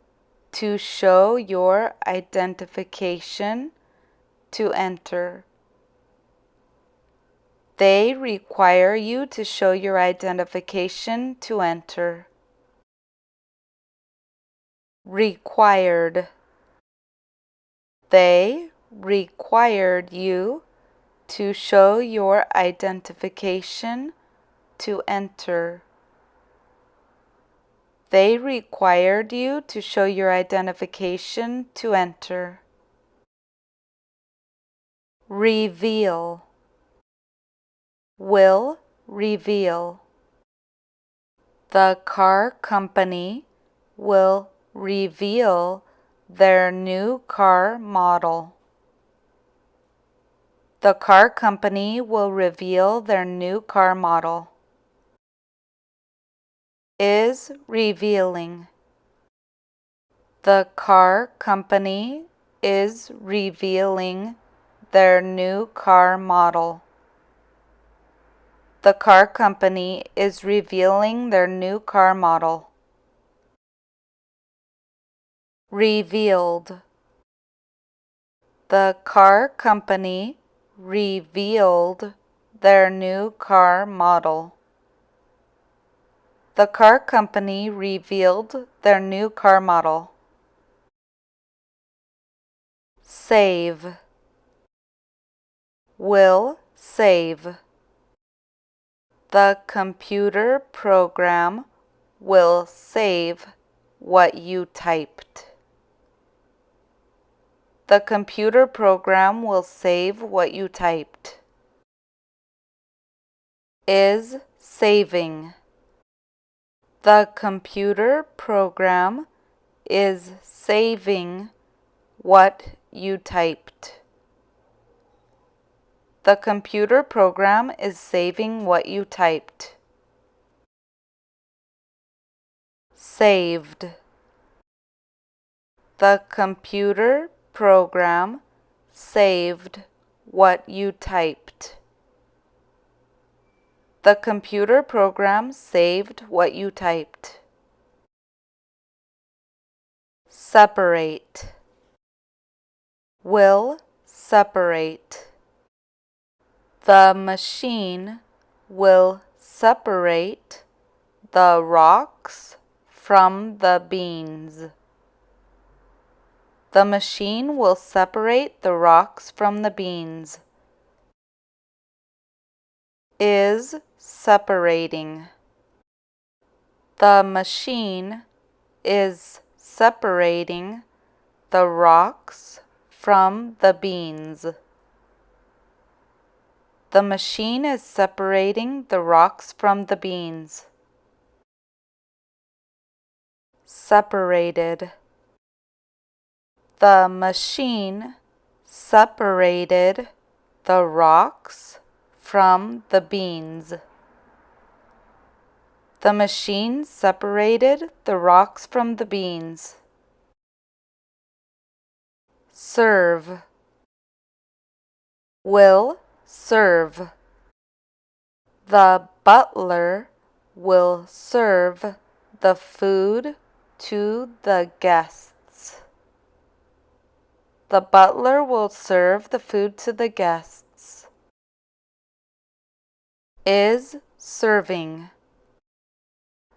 to show your identification to enter. They require you to show your identification to enter. Required. They required you to show your identification to enter. They required you to show your identification to enter. Reveal. Will reveal. The car company will reveal their new car model. The car company will reveal their new car model. Is revealing. The car company is revealing their new car model. The car company is revealing their new car model. Revealed. The car company revealed their new car model. The car company revealed their new car model. Save. Will save. The computer program will save what you typed. The computer program will save what you typed. Is saving. The computer program is saving what you typed. The computer program is saving what you typed. Saved. The computer program saved what you typed. The computer program saved what you typed. Separate. Will separate. The machine will separate the rocks from the beans. The machine will separate the rocks from the beans. Is separating. The machine is separating the rocks from the beans. The machine is separating the rocks from the beans. Separated. The machine separated the rocks from the beans. The machine separated the rocks from the beans. Serve. Will serve. The butler will serve the food to the guests. The butler will serve the food to the guests. Is serving.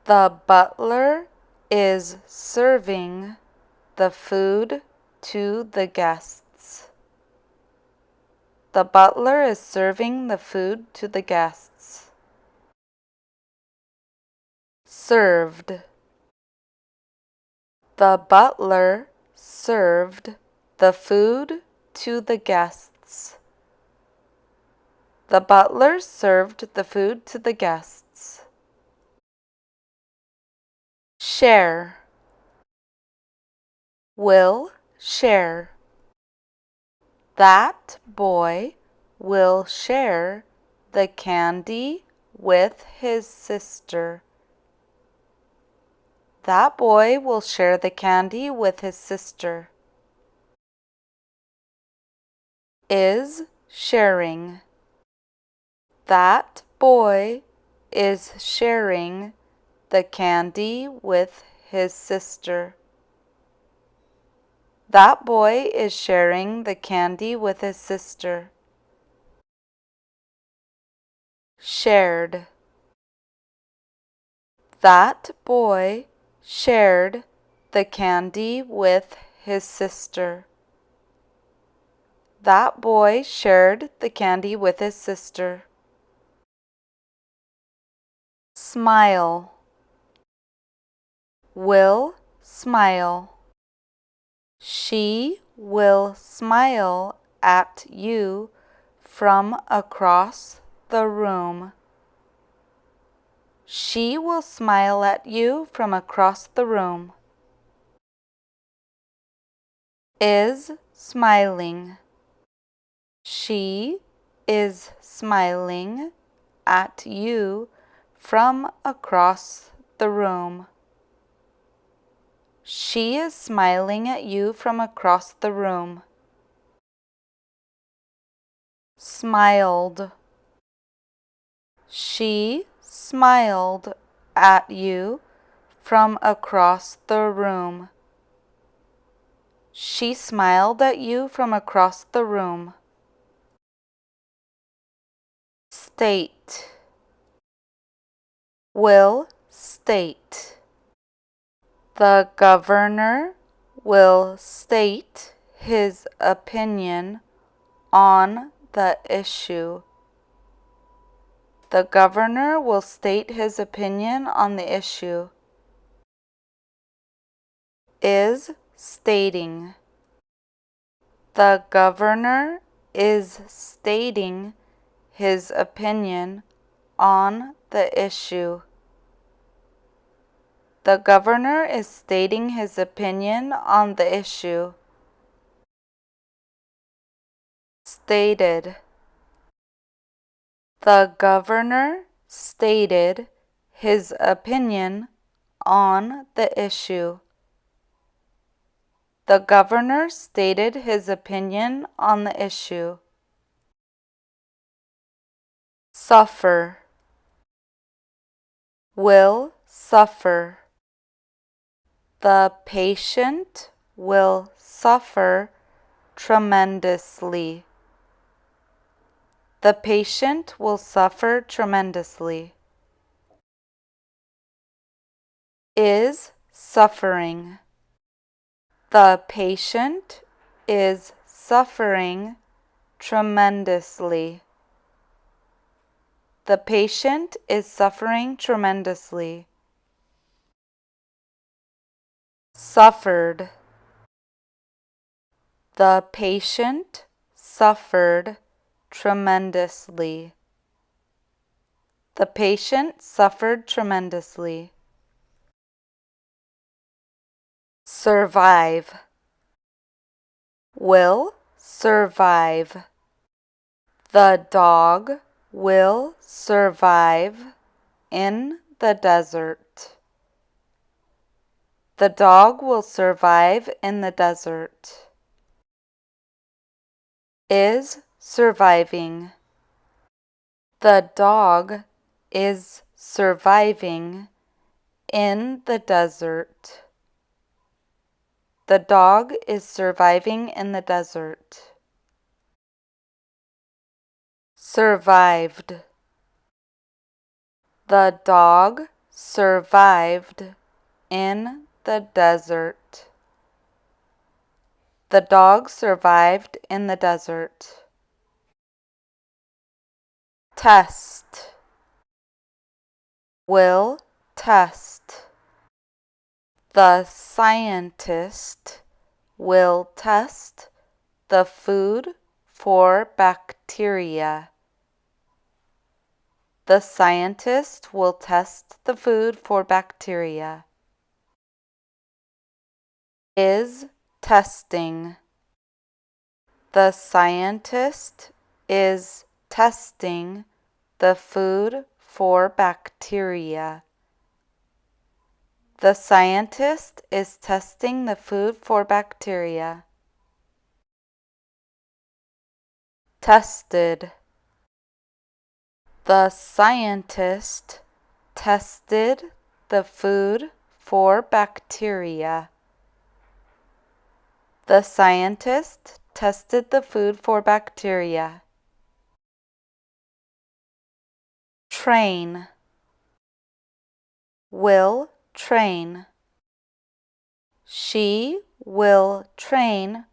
The butler is serving the food to the guests. The butler is serving the food to the guests. Served. The butler served the food to the guests. The butler served the food to the guests. Share. Will share. That boy will share the candy with his sister. That boy will share the candy with his sister. Is sharing. That boy is sharing the candy with his sister. That boy is sharing the candy with his sister. Shared. That boy shared the candy with his sister. That boy shared the candy with his sister. Smile. Will smile. She will smile at you from across the room. She will smile at you from across the room. Is smiling. She is smiling at you from across the room. She is smiling at you from across the room. Smiled. She smiled at you from across the room. She smiled at you from across the room. State. Will state. The governor will state his opinion on the issue. The governor will state his opinion on the issue. Is stating. The governor is stating his opinion on the issue. The governor is stating his opinion on the issue. Stated. The governor stated his opinion on the issue. The governor stated his opinion on the issue. Suffer. Will suffer. The patient will suffer tremendously. The patient will suffer tremendously. Is suffering. The patient is suffering tremendously. The patient is suffering tremendously. Suffered. The patient suffered tremendously. The patient suffered tremendously. Survive. Will survive. The dog will survive in the desert. The dog will survive in the desert. Is surviving. The dog is surviving in the desert. The dog is surviving in the desert. Survived. The dog survived in the desert. The dog survived in the desert. Test. Will test. The scientist will test the food for bacteria. The scientist will test the food for bacteria. Is testing. The scientist is testing the food for bacteria. The scientist is testing the food for bacteria. Tested. The scientist tested the food for bacteria. The scientist tested the food for bacteria. Train. Will train. She will train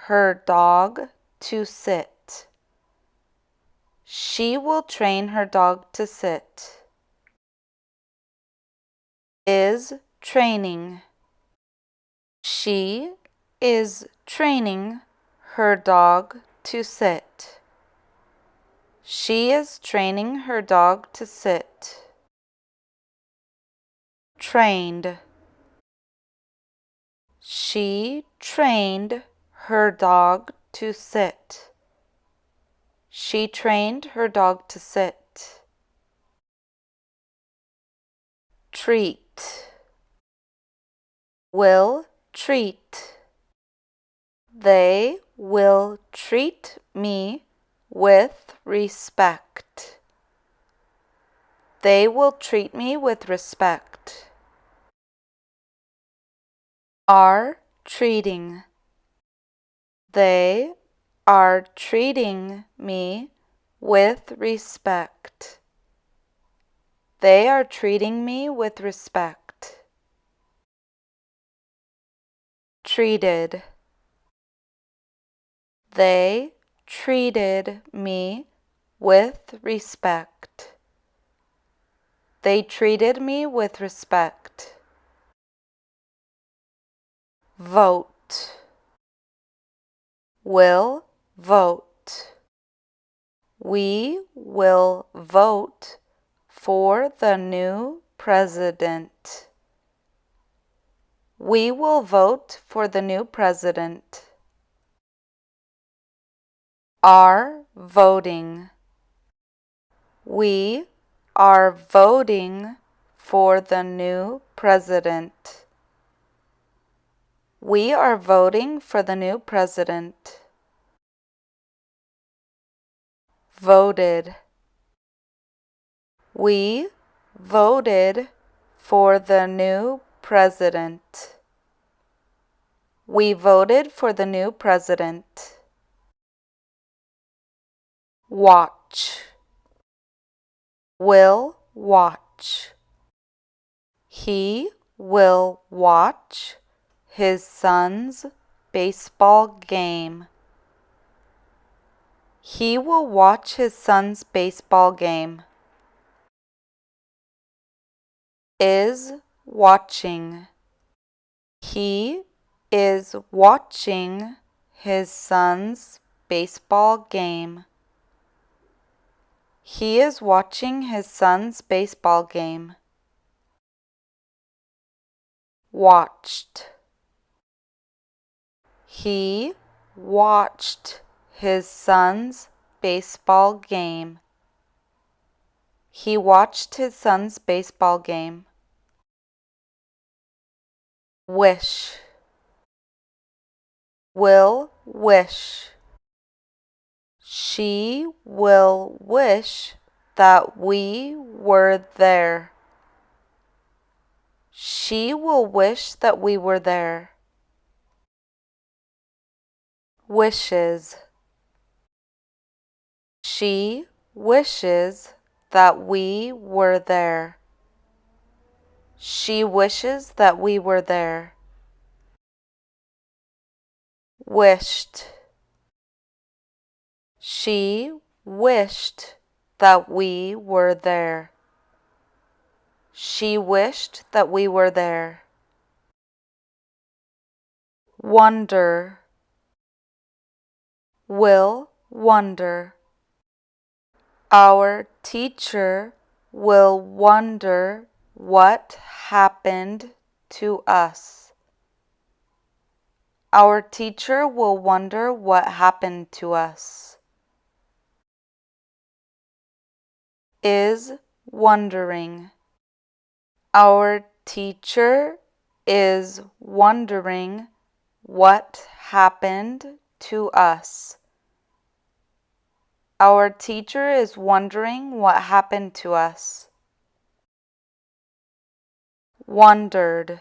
her dog to sit. She will train her dog to sit. Is training. She is training her dog to sit. She is training her dog to sit. Trained. She trained her dog to sit. She trained her dog to sit. Treat. Will treat. They will treat me with respect. They will treat me with respect. Are treating. They are treating me with respect. They are treating me with respect. Treated. They treated me with respect. They treated me with respect. Vote. Will vote. We will vote for the new president. We will vote for the new president. Are voting. We are voting for the new president. We are voting for the new president. Voted. We voted for the new president. We voted for the new president. Watch. Will watch. He will watch his son's baseball game. He will watch his son's baseball game. Is watching. He is watching his son's baseball game. He is watching his son's baseball game. Watched. He watched his son's baseball game. He watched his son's baseball game. Wish. Will wish. She will wish that we were there. She will wish that we were there. Wishes. She wishes that we were there. She wishes that we were there. Wished. She wished that we were there. She wished that we were there. Wonder. Will wonder. Our teacher will wonder what happened to us. Our teacher will wonder what happened to us. Is wondering. Our teacher is wondering what happened to us. Our teacher is wondering what happened to us. Wondered.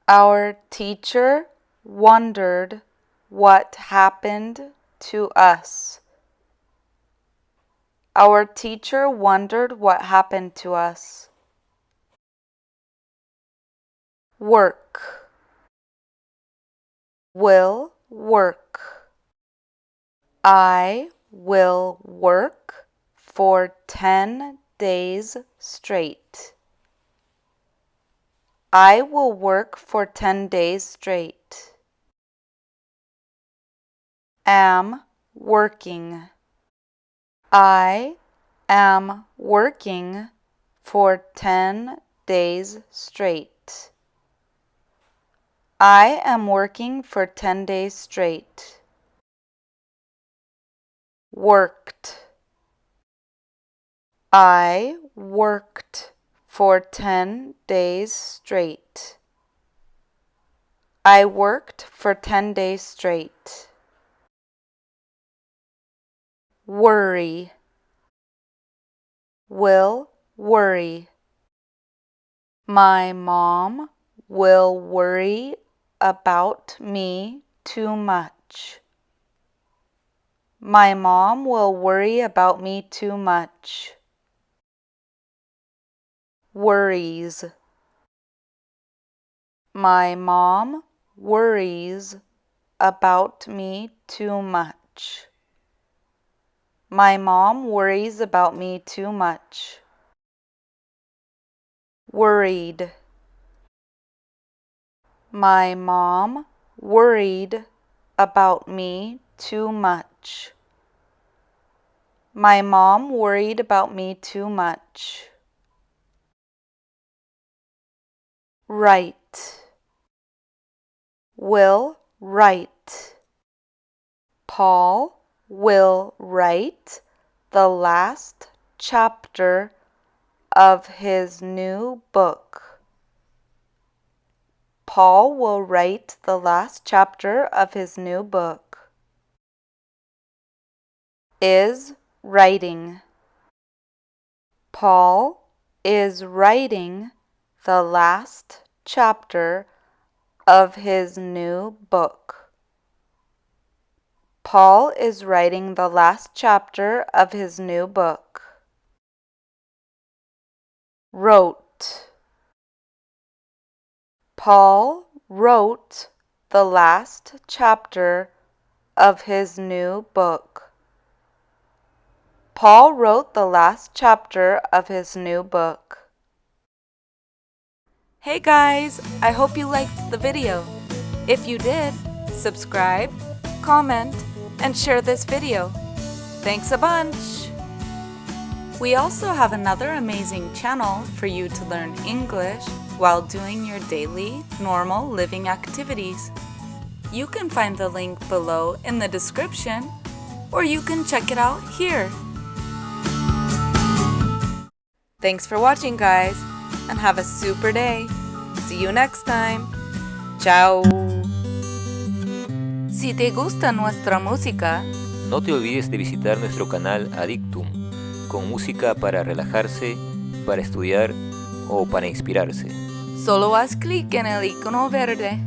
Our teacher wondered what happened to us. Our teacher wondered what happened to us. Work. Will work. I will work for 10 days straight. I will work for 10 days straight. Am working. I am working for 10 days straight. I am working for 10 days straight. Worked. I worked for 10 days straight. I worked for 10 days straight. Worry. Will worry. My mom will worry about me too much. My mom will worry about me too much. Worries. My mom worries about me too much. My mom worries about me too much. Worried. My mom worried about me too much. My mom worried about me too much. Write. Will write. Paul will write the last chapter of his new book. Paul will write the last chapter of his new book. Is writing. Paul is writing the last chapter of his new book. Paul is writing the last chapter of his new book. Wrote. Paul wrote the last chapter of his new book. Paul wrote the last chapter of his new book. Hey guys, I hope you liked the video. If you did, subscribe, comment, and share this video. Thanks a bunch! We also have another amazing channel for you to learn English while doing your daily, normal living activities. You can find the link below in the description, or you can check it out here. Thanks for watching, guys, and have a super day. See you next time. Chao. Si te gusta nuestra música, no te olvides de visitar nuestro canal Adictum, con música para relajarse, para estudiar o para inspirarse. solo haz clic en el icono verde.